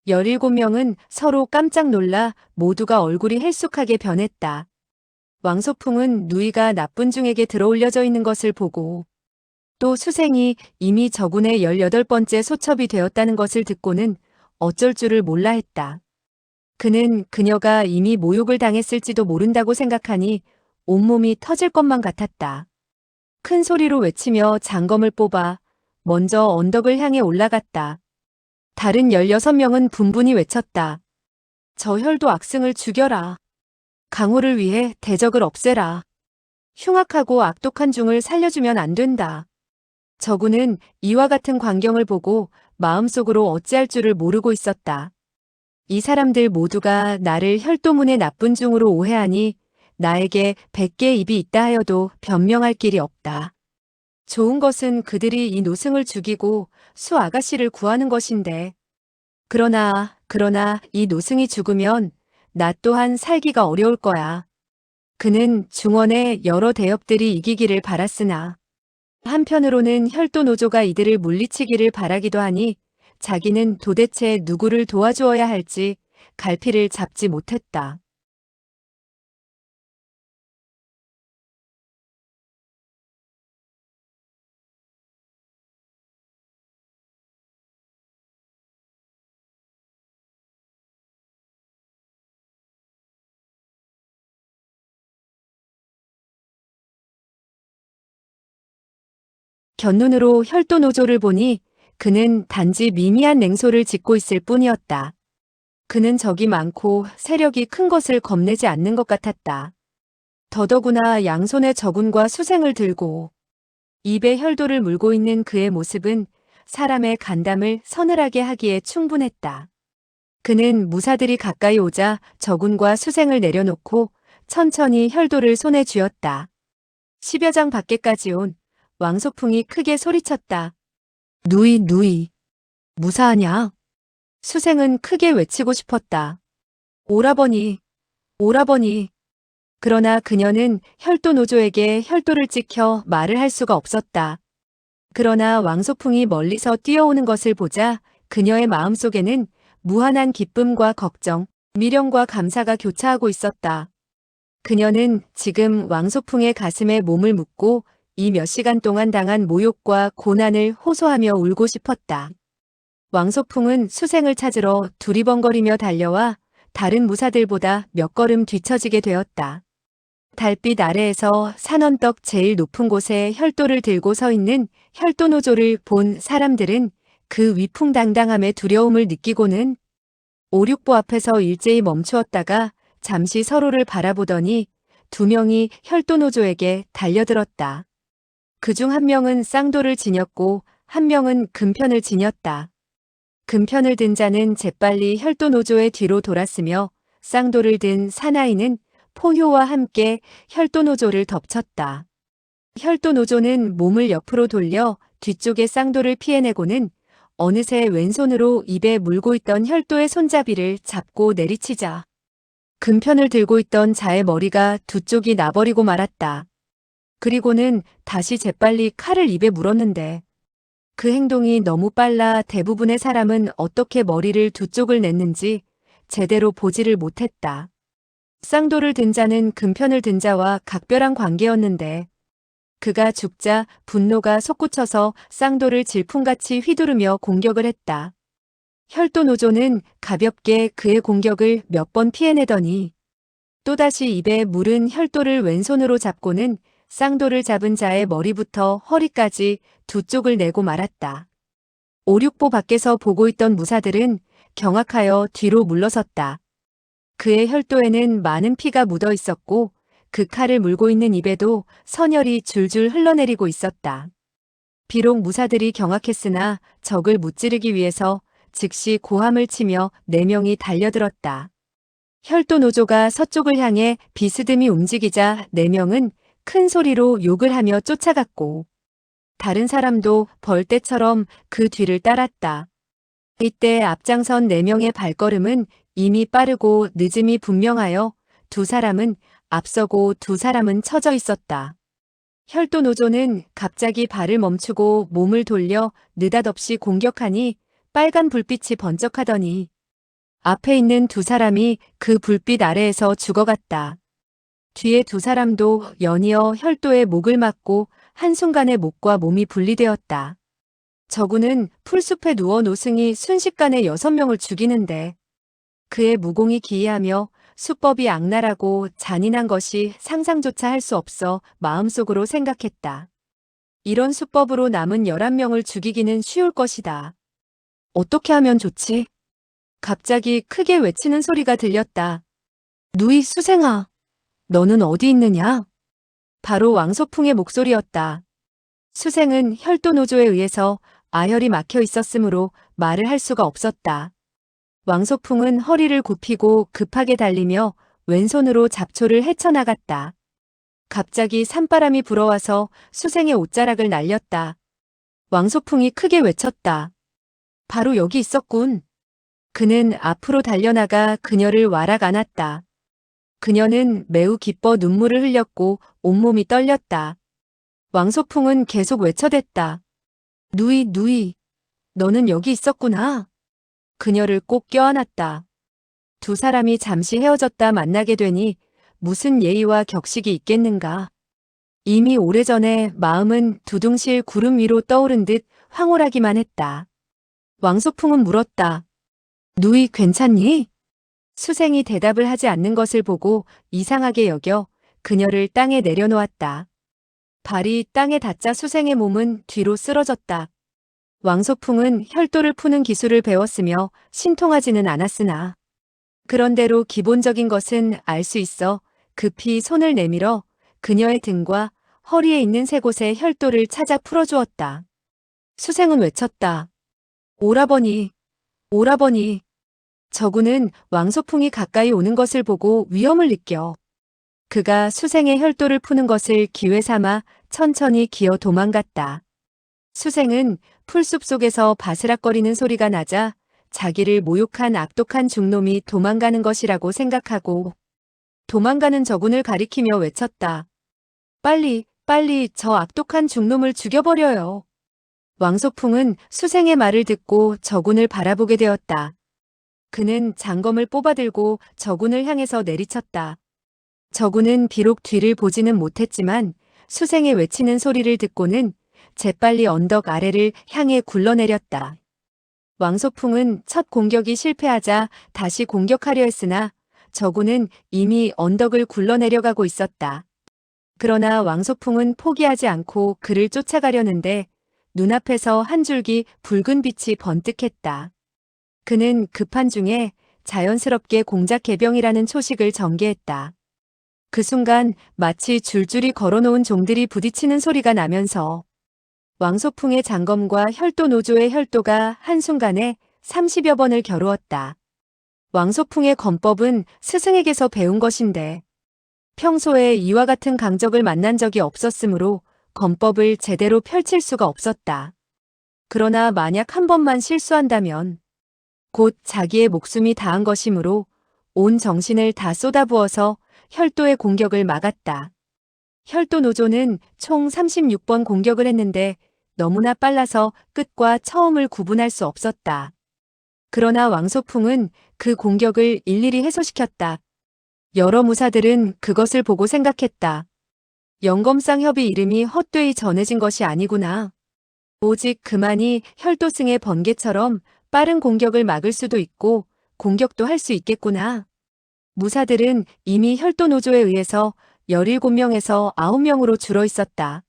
17명은 서로 깜짝 놀라 모두가 얼굴이 헬쑥하게 변했다. 왕소풍은 누이가 나쁜 중에게 들어올려져 있는 것을 보고 또 수생이 이미 저군의 18번째 소첩이 되었다는 것을 듣고는 어쩔 줄을 몰라 했다. 그는 그녀가 이미 모욕을 당했을지도 모른다고 생각하니 온몸이 터질 것만 같았다. 큰 소리로 외치며 장검을 뽑아 먼저 언덕을 향해 올라갔다. 다른 16명은 분분히 외쳤다. 저 혈도 악승을 죽여라. 강호를 위해 대적을 없애라. 흉악하고 악독한 중을 살려주면 안 된다. 저군은 이와 같은 광경을 보고 마음속으로 어찌할 줄을 모르고 있었다. 이 사람들 모두가 나를 혈도문의 나쁜 중으로 오해하니 나에게 100개의 입이 있다 하여도 변명할 길이 없다. 좋은 것은 그들이 이 노승을 죽이고 수 아가씨를 구하는 것인데. 그러나 이 노승이 죽으면 나 또한 살기가 어려울 거야. 그는 중원의 여러 대업들이 이기기를 바랐으나 한편으로는 혈도노조가 이들을 물리치기를 바라기도 하니 자기는 도대체 누구를 도와주어야 할지 갈피를 잡지 못했다. 곁눈으로 혈도노조를 보니 그는 단지 미미한 냉소를 짓고 있을 뿐이었다. 그는 적이 많고 세력이 큰 것을 겁내지 않는 것 같았다. 더더구나 양손에 저군과 수생을 들고 입에 혈도를 물고 있는 그의 모습은 사람의 간담을 서늘하게 하기에 충분했다. 그는 무사들이 가까이 오자 저군과 수생을 내려놓고 천천히 혈도를 손에 쥐었다. 10여 장 밖에까지 온 왕소풍이 크게 소리쳤다. 누이, 누이. 무사하냐? 수생은 크게 외치고 싶었다. 오라버니, 오라버니. 그러나 그녀는 혈도노조에게 혈도를 찍혀 말을 할 수가 없었다. 그러나 왕소풍이 멀리서 뛰어오는 것을 보자 그녀의 마음속에는 무한한 기쁨과 걱정, 미련과 감사가 교차하고 있었다. 그녀는 지금 왕소풍의 가슴에 몸을 묻고 이 몇 시간 동안 당한 모욕과 고난을 호소하며 울고 싶었다. 왕소풍은 수생을 찾으러 두리번거리며 달려와 다른 무사들보다 몇 걸음 뒤처지게 되었다. 달빛 아래에서 산 언덕 제일 높은 곳에 혈도를 들고 서 있는 혈도노조를 본 사람들은 그 위풍당당함에 두려움을 느끼고는 오륙보 앞에서 일제히 멈추었다가 잠시 서로를 바라보더니 2명이 혈도노조에게 달려들었다. 그중 한 명은 쌍도를 지녔고 한 명은 금편을 지녔다. 금편을 든 자는 재빨리 혈도노조의 뒤로 돌았으며 쌍도를 든 사나이는 포효와 함께 혈도노조를 덮쳤다. 혈도노조는 몸을 옆으로 돌려 뒤쪽의 쌍도를 피해내고는 어느새 왼손으로 입에 물고 있던 혈도의 손잡이를 잡고 내리치자 금편을 들고 있던 자의 머리가 두 쪽이 나버리고 말았다. 그리고는 다시 재빨리 칼을 입에 물었는데 그 행동이 너무 빨라 대부분의 사람은 어떻게 머리를 두 쪽을 냈는지 제대로 보지를 못했다. 쌍도를 든 자는 금편을 든 자와 각별한 관계였는데 그가 죽자 분노가 솟구쳐서 쌍도를 질풍같이 휘두르며 공격을 했다. 혈도 노조는 가볍게 그의 공격을 몇 번 피해내더니 또다시 입에 물은 혈도를 왼손으로 잡고는 쌍도를 잡은 자의 머리부터 허리까지 두 쪽을 내고 말았다. 5, 6보 밖에서 보고 있던 무사들은 경악하여 뒤로 물러섰다. 그의 혈도에는 많은 피가 묻어 있었고 그 칼을 물고 있는 입에도 선혈이 줄줄 흘러내리고 있었다. 비록 무사들이 경악했으나 적을 무찌르기 위해서 즉시 고함을 치며 4명이 달려들었다. 혈도 노조가 서쪽을 향해 비스듬히 움직이자 4명은 큰 소리로 욕을 하며 쫓아갔고 다른 사람도 벌떼처럼 그 뒤를 따랐다. 이때 앞장선 4명의 발걸음은 이미 빠르고 늦음이 분명하여 두 사람은 앞서고 두 사람은 처져 있었다. 혈도 노조는 갑자기 발을 멈추고 몸을 돌려 느닷없이 공격하니 빨간 불빛이 번쩍하더니 앞에 있는 두 사람이 그 불빛 아래에서 죽어갔다. 뒤에 두 사람도 연이어 혈도의 목을 맞고 한순간에 목과 몸이 분리되었다. 저구는 풀숲에 누워 노승이 순식간에 6명을 죽이는데 그의 무공이 기이하며 수법이 악랄하고 잔인한 것이 상상조차 할 수 없어 마음속으로 생각했다. 이런 수법으로 남은 11명을 죽이기는 쉬울 것이다. 어떻게 하면 좋지? 갑자기 크게 외치는 소리가 들렸다. 누이 수생아, 너는 어디 있느냐? 바로 왕소풍의 목소리였다. 수생은 혈도 노조에 의해서 아혈이 막혀 있었으므로 말을 할 수가 없었다. 왕소풍은 허리를 굽히고 급하게 달리며 왼손으로 잡초를 헤쳐나갔다. 갑자기 산바람이 불어와서 수생의 옷자락을 날렸다. 왕소풍이 크게 외쳤다. 바로 여기 있었군. 그는 앞으로 달려나가 그녀를 와락 안았다. 그녀는 매우 기뻐 눈물을 흘렸고 온몸이 떨렸다. 왕소풍은 계속 외쳐댔다. 누이, 누이, 너는 여기 있었구나. 그녀를 꼭 껴안았다. 두 사람이 잠시 헤어졌다 만나게 되니 무슨 예의와 격식이 있겠는가. 이미 오래전에 마음은 두둥실 구름 위로 떠오른 듯 황홀하기만 했다. 왕소풍은 물었다. 누이 괜찮니? 수생이 대답을 하지 않는 것을 보고 이상하게 여겨 그녀를 땅에 내려놓았다. 발이 땅에 닿자 수생의 몸은 뒤로 쓰러졌다. 왕소풍은 혈도를 푸는 기술을 배웠으며 신통하지는 않았으나 그런대로 기본적인 것은 알 수 있어 급히 손을 내밀어 그녀의 등과 허리에 있는 세 곳의 혈도를 찾아 풀어주었다. 수생은 외쳤다. 오라버니, 오라버니. 저구는 왕소풍이 가까이 오는 것을 보고 위험을 느껴 그가 수생의 혈도를 푸는 것을 기회 삼아 천천히 기어 도망갔다. 수생은 풀숲 속에서 바스락거리는 소리가 나자 자기를 모욕한 악독한 중놈이 도망가는 것이라고 생각하고 도망가는 저군을 가리키며 외쳤다. 빨리, 빨리 저 악독한 중놈을 죽여버려요. 왕소풍은 수생의 말을 듣고 저군을 바라보게 되었다. 그는 장검을 뽑아들고 저군을 향해서 내리쳤다. 저군은 비록 뒤를 보지는 못했지만 수생의 외치는 소리를 듣고는 재빨리 언덕 아래를 향해 굴러내렸다. 왕소풍은 첫 공격이 실패하자 다시 공격하려 했으나 저군은 이미 언덕을 굴러내려가고 있었다. 그러나 왕소풍은 포기하지 않고 그를 쫓아가려는데 눈앞에서 한 줄기 붉은 빛이 번뜩했다. 그는 급한 중에 자연스럽게 공작 개병이라는 초식을 전개했다. 그 순간 마치 줄줄이 걸어놓은 종들이 부딪히는 소리가 나면서 왕소풍의 장검과 혈도 노조의 혈도가 한순간에 30여 번을 겨루었다. 왕소풍의 검법은 스승에게서 배운 것인데 평소에 이와 같은 강적을 만난 적이 없었으므로 검법을 제대로 펼칠 수가 없었다. 그러나 만약 한 번만 실수한다면 곧 자기의 목숨이 다한 것이므로 온 정신을 다 쏟아부어서 혈도의 공격을 막았다. 혈도 노조는 총 36번 공격을 했는데 너무나 빨라서 끝과 처음을 구분할 수 없었다. 그러나 왕소풍은 그 공격을 일일이 해소시켰다. 여러 무사들은 그것을 보고 생각했다. 영검상 협의 이름이 헛되이 전해진 것이 아니구나. 오직 그만이 혈도승의 번개처럼 빠른 공격을 막을 수도 있고 공격도 할 수 있겠구나. 무사들은 이미 혈도노조에 의해서 17명에서 9명으로 줄어 있었다.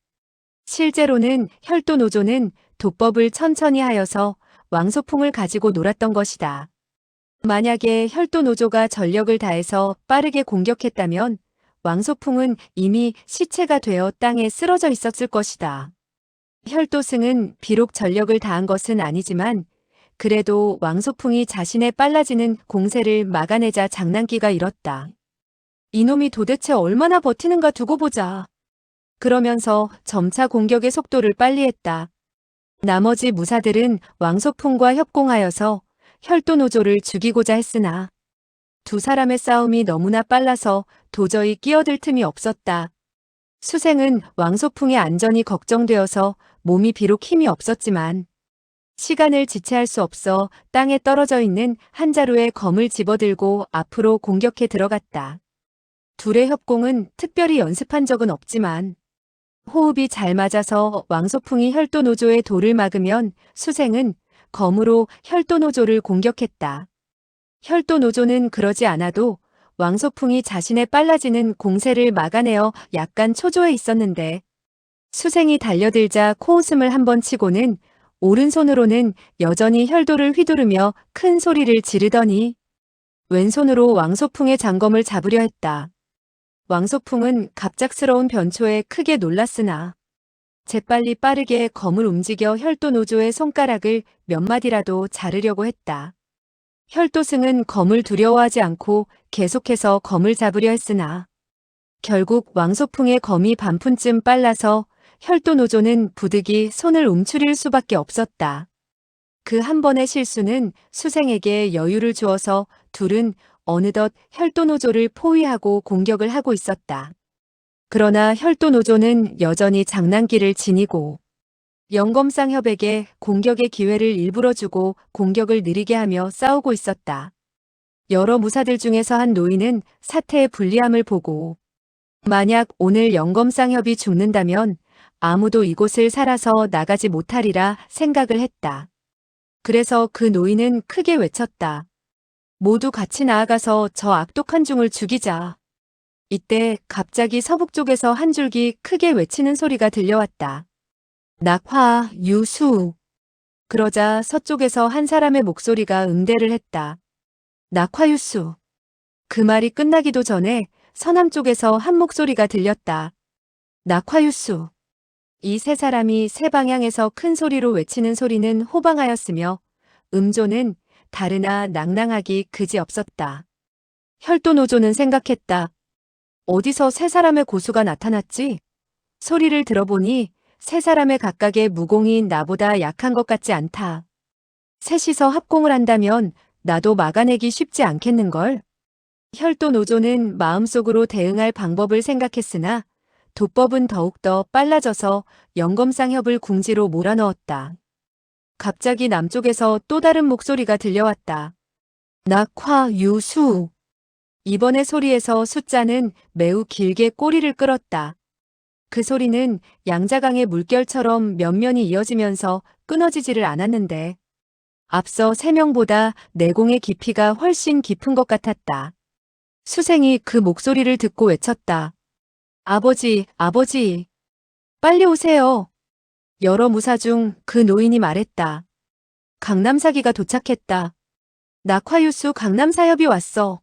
실제로는 혈도노조는 도법을 천천히 하여서 왕소풍을 가지고 놀았던 것이다. 만약에 혈도노조가 전력을 다해서 빠르게 공격했다면 왕소풍은 이미 시체가 되어 땅에 쓰러져 있었을 것이다. 혈도승은 비록 전력을 다한 것은 아니지만 그래도 왕소풍이 자신의 빨라지는 공세를 막아내자 장난기가 일었다. 이놈이 도대체 얼마나 버티는가 두고 보자. 그러면서 점차 공격의 속도를 빨리 했다. 나머지 무사들은 왕소풍과 협공하여서 혈도노조를 죽이고자 했으나 두 사람의 싸움이 너무나 빨라서 도저히 끼어들 틈이 없었다. 수생은 왕소풍의 안전이 걱정되어서 몸이 비록 힘이 없었지만 시간을 지체할 수 없어 땅에 떨어져 있는 한 자루의 검을 집어들고 앞으로 공격해 들어갔다. 둘의 협공은 특별히 연습한 적은 없지만 호흡이 잘 맞아서 왕소풍이 혈도노조의 돌을 막으면 수생은 검으로 혈도노조를 공격했다. 혈도노조는 그러지 않아도 왕소풍이 자신의 빨라지는 공세를 막아내어 약간 초조해 있었는데 수생이 달려들자 코웃음을 한번 치고는 오른손으로는 여전히 혈도를 휘두르며 큰 소리를 지르더니 왼손으로 왕소풍의 장검을 잡으려 했다. 왕소풍은 갑작스러운 변초에 크게 놀랐으나 재빨리 빠르게 검을 움직여 혈도노조의 손가락을 몇 마디라도 자르려고 했다. 혈도승은 검을 두려워하지 않고 계속해서 검을 잡으려 했으나 결국 왕소풍의 검이 반푼쯤 빨라서 혈도노조는 부득이 손을 움츠릴 수밖에 없었다. 그 한 번의 실수는 수생에게 여유를 주어서 둘은 어느덧 혈도노조를 포위하고 공격을 하고 있었다. 그러나 혈도노조는 여전히 장난기를 지니고 영검상 협에게 공격의 기회를 일부러 주고 공격을 느리게 하며 싸우고 있었다. 여러 무사들 중에서 한 노인은 사태의 불리함을 보고 만약 오늘 영검상 협이 죽는다면 아무도 이곳을 살아서 나가지 못하리라 생각을 했다. 그래서 그 노인은 크게 외쳤다. 모두 같이 나아가서 저 악독한 중을 죽이자. 이때 갑자기 서북 쪽에서 한 줄기 크게 외치는 소리가 들려왔다. 낙화, 유수. 그러자 서쪽에서 한 사람의 목소리가 응대를 했다. 낙화유수. 그 말이 끝나기도 전에 서남 쪽에서 한 목소리가 들렸다. 낙화유수. 이 세 사람이 세 방향에서 큰 소리로 외치는 소리는 호방하였으며 음조는 다르나 낭낭하기 그지없었다. 혈도노조는 생각했다. 어디서 세 사람의 고수가 나타났지? 소리를 들어보니 세 사람의 각각의 무공이 나보다 약한 것 같지 않다. 셋이서 합공을 한다면 나도 막아내기 쉽지 않겠는걸? 혈도노조는 마음속으로 대응할 방법을 생각했으나 도법은 더욱더 빨라져서 영검상협을 궁지로 몰아넣었다. 갑자기 남쪽에서 또 다른 목소리가 들려왔다. 낙화, 유수. 이번의 소리에서 숫자는 매우 길게 꼬리를 끌었다. 그 소리는 양자강의 물결처럼 면면이 이어지면서 끊어지지를 않았는데 앞서 세 명보다 내공의 깊이가 훨씬 깊은 것 같았다. 수생이 그 목소리를 듣고 외쳤다. 아버지, 아버지. 빨리 오세요. 여러 무사 중 그 노인이 말했다. 강남사기가 도착했다. 낙화유수 강남사협이 왔어.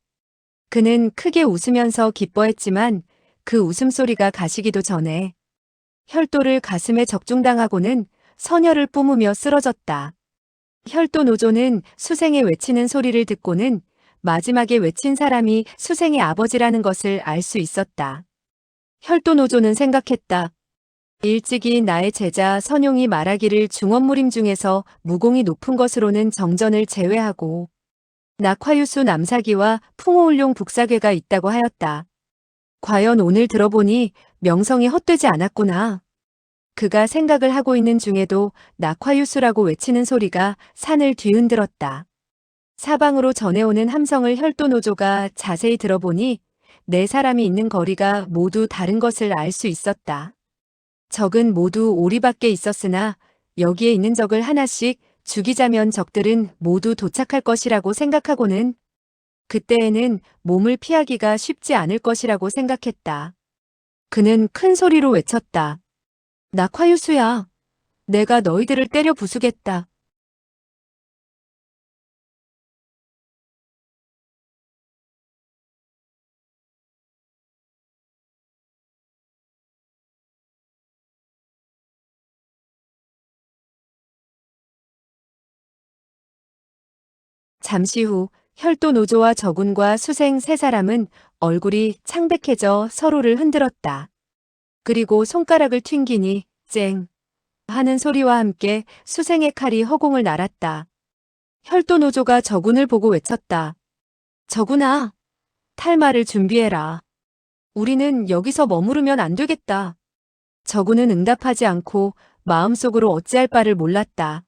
그는 크게 웃으면서 기뻐했지만 그 웃음소리가 가시기도 전에 혈도를 가슴에 적중당하고는 선혈을 뿜으며 쓰러졌다. 혈도노조는 수생의 외치는 소리를 듣고는 마지막에 외친 사람이 수생의 아버지라는 것을 알 수 있었다. 혈도노조는 생각했다. 일찍이 나의 제자 선용이 말하기를 중언무림 중에서 무공이 높은 것으로는 정전을 제외하고 낙화유수 남사기와 풍호울룡 북사괴가 있다고 하였다. 과연 오늘 들어보니 명성이 헛되지 않았구나. 그가 생각을 하고 있는 중에도 낙화유수라고 외치는 소리가 산을 뒤흔들었다. 사방으로 전해오는 함성을 혈도노조가 자세히 들어보니 네 사람이 있는 거리가 모두 다른 것을 알 수 있었다. 적은 모두 오리밖에 있었으나 여기에 있는 적을 하나씩 죽이자면 적들은 모두 도착할 것이라고 생각하고는 그때에는 몸을 피하기가 쉽지 않을 것이라고 생각했다. 그는 큰 소리로 외쳤다. 낙화유수야. 내가 너희들을 때려 부수겠다. 잠시 후 혈도노조와 저군과 수생 세 사람은 얼굴이 창백해져 서로를 흔들었다. 그리고 손가락을 튕기니 쨍 하는 소리와 함께 수생의 칼이 허공을 날았다. 혈도노조가 저군을 보고 외쳤다. 저군아, 탈마를 준비해라. 우리는 여기서 머무르면 안 되겠다. 저군은 응답하지 않고 마음속으로 어찌할 바를 몰랐다.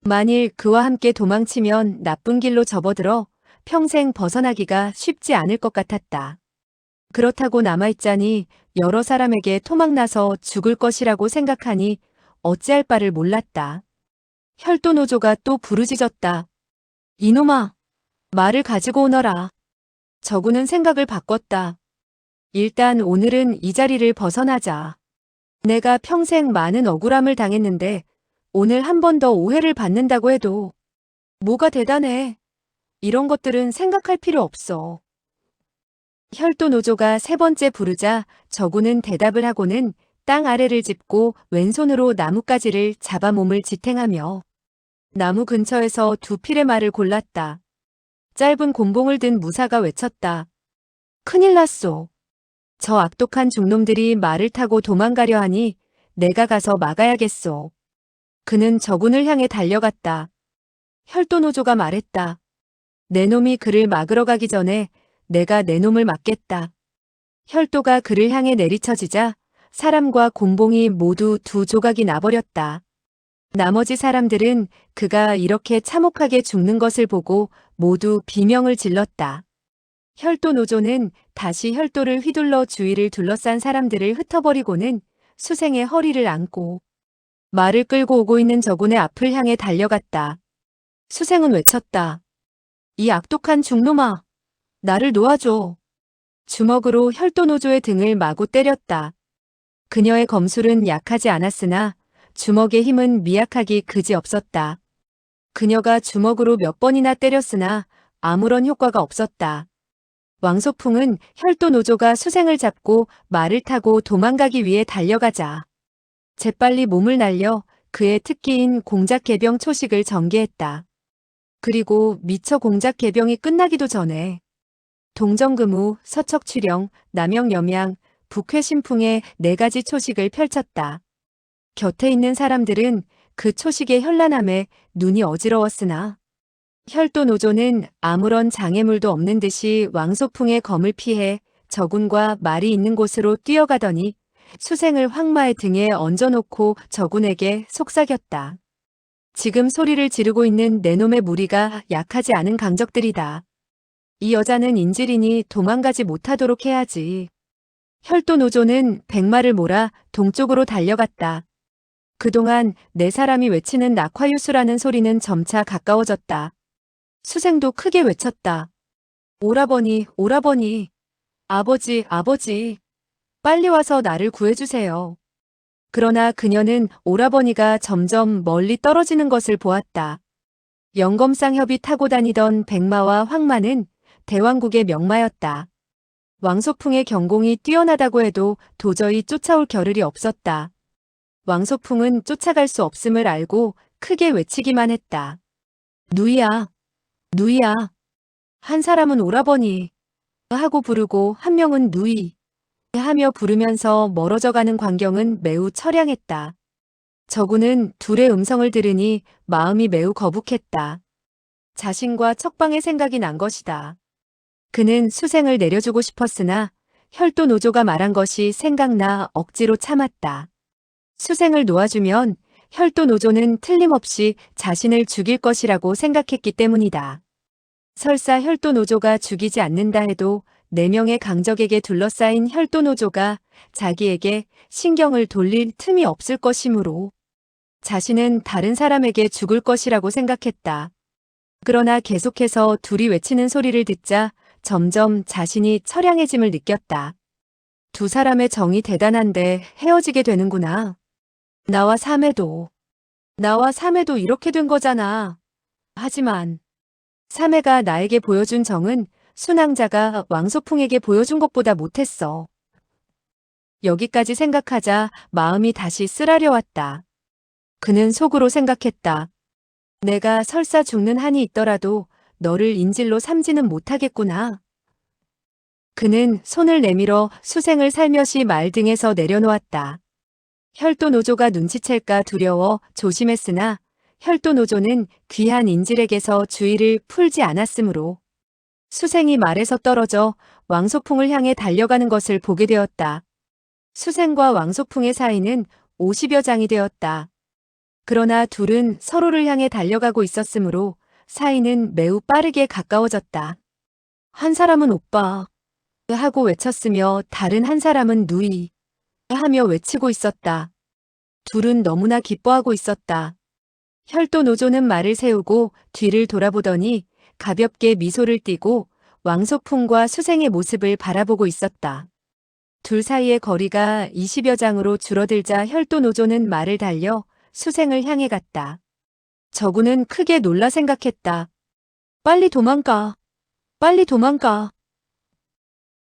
만일 그와 함께 도망치면 나쁜 길로 접어들어 평생 벗어나기가 쉽지 않을 것 같았다. 그렇다고 남아있자니 여러 사람에게 토막나서 죽을 것이라고 생각하니 어찌할 바를 몰랐다. 혈도노조가 또 부르짖었다. 이놈아, 말을 가지고 오너라. 저구는 생각을 바꿨다. 일단 오늘은 이 자리를 벗어나자. 내가 평생 많은 억울함을 당했는데 오늘 한 번 더 오해를 받는다고 해도 뭐가 대단해. 이런 것들은 생각할 필요 없어. 혈도노조가 세 번째 부르자 저구는 대답을 하고는 땅 아래를 짚고 왼손으로 나뭇가지를 잡아 몸을 지탱하며 나무 근처에서 두 필의 말을 골랐다. 짧은 곤봉을 든 무사가 외쳤다. 큰일 났소. 저 악독한 중놈들이 말을 타고 도망가려 하니 내가 가서 막아야겠소. 그는 저군을 향해 달려갔다. 혈도노조가 말했다. 내 놈이 그를 막으러 가기 전에 내가 내 놈을 막겠다. 혈도가 그를 향해 내리쳐지자 사람과 곤봉이 모두 두 조각이 나버렸다. 나머지 사람들은 그가 이렇게 참혹하게 죽는 것을 보고 모두 비명을 질렀다. 혈도노조는 다시 혈도를 휘둘러 주위를 둘러싼 사람들을 흩어버리고는 수생의 허리를 안고 말을 끌고 오고 있는 저군의 앞을 향해 달려갔다. 수생은 외쳤다. 이 악독한 중놈아, 나를 놓아줘. 주먹으로 혈도노조의 등을 마구 때렸다. 그녀의 검술은 약하지 않았으나 주먹의 힘은 미약하기 그지없었다. 그녀가 주먹으로 몇 번이나 때렸으나 아무런 효과가 없었다. 왕소풍은 혈도노조가 수생을 잡고 말을 타고 도망가기 위해 달려가자 재빨리 몸을 날려 그의 특기인 공작개병 초식을 전개했다. 그리고 미처 공작개병이 끝나기도 전에 동정금우, 서척취령, 남영염양, 북회신풍의 네 가지 초식을 펼쳤다. 곁에 있는 사람들은 그 초식의 현란함에 눈이 어지러웠으나 혈도노조는 아무런 장애물도 없는 듯이 왕소풍의 검을 피해 저군과 말이 있는 곳으로 뛰어가더니 수생을 황마의 등에 얹어놓고 저군에게 속삭였다. 지금 소리를 지르고 있는 내 놈의 무리가 약하지 않은 강적들이다. 이 여자는 인질이니 도망가지 못하도록 해야지. 혈도노조는 백마를 몰아 동쪽으로 달려갔다. 그동안 네 사람이 외치는 낙화유수라는 소리는 점차 가까워졌다. 수생도 크게 외쳤다. 오라버니, 오라버니, 아버지, 아버지, 빨리 와서 나를 구해주세요. 그러나 그녀는 오라버니가 점점 멀리 떨어지는 것을 보았다. 영검쌍협이 타고 다니던 백마와 황마는 대왕국의 명마였다. 왕소풍의 경공이 뛰어나다고 해도 도저히 쫓아올 겨를이 없었다. 왕소풍은 쫓아갈 수 없음을 알고 크게 외치기만 했다. 누이야, 누이야. 한 사람은 오라버니 하고 부르고 한 명은 누이 하며 부르면서 멀어져 가는 광경은 매우 처량했다. 저구는 둘의 음성을 들으니 마음이 매우 거북했다. 자신과 척방의 생각이 난 것이다. 그는 수생을 내려주고 싶었으나 혈도 노조가 말한 것이 생각나 억지로 참았다. 수생을 놓아주면 혈도 노조는 틀림없이 자신을 죽일 것이라고 생각했기 때문이다. 설사 혈도 노조가 죽이지 않는다 해도 4명의 강적에게 둘러싸인 혈도 노조가 자기에게 신경을 돌릴 틈이 없을 것이므로 자신은 다른 사람에게 죽을 것이라고 생각했다. 그러나 계속해서 둘이 외치는 소리를 듣자 점점 자신이 처량해짐을 느꼈다. 두 사람의 정이 대단한데 헤어지게 되는구나. 나와 삼해도 이렇게 된 거잖아. 하지만 삼해가 나에게 보여준 정은 순항자가 왕소풍에게 보여준 것보다 못했어. 여기까지 생각하자 마음이 다시 쓰라려왔다. 그는 속으로 생각했다. 내가 설사 죽는 한이 있더라도 너를 인질로 삼지는 못하겠구나. 그는 손을 내밀어 수생을 살며시 말 등에서 내려놓았다. 혈도 노조가 눈치챌까 두려워 조심했으나 혈도 노조는 귀한 인질에게서 주의를 풀지 않았으므로 수생이 말에서 떨어져 왕소풍을 향해 달려가는 것을 보게 되었다. 수생과 왕소풍의 사이는 50여 장이 되었다. 그러나 둘은 서로를 향해 달려가고 있었으므로 사이는 매우 빠르게 가까워졌다. 한 사람은 오빠 하고 외쳤으며 다른 한 사람은 누이 하며 외치고 있었다. 둘은 너무나 기뻐하고 있었다. 혈도 노조는 말을 세우고 뒤를 돌아보더니 가볍게 미소를 띠고 왕소풍과 수생의 모습을 바라보고 있었다. 둘 사이의 거리가 20여 장으로 줄어들자 혈도 노조는 말을 달려 수생을 향해 갔다. 저구는 크게 놀라 생각했다. 빨리 도망가. 빨리 도망가.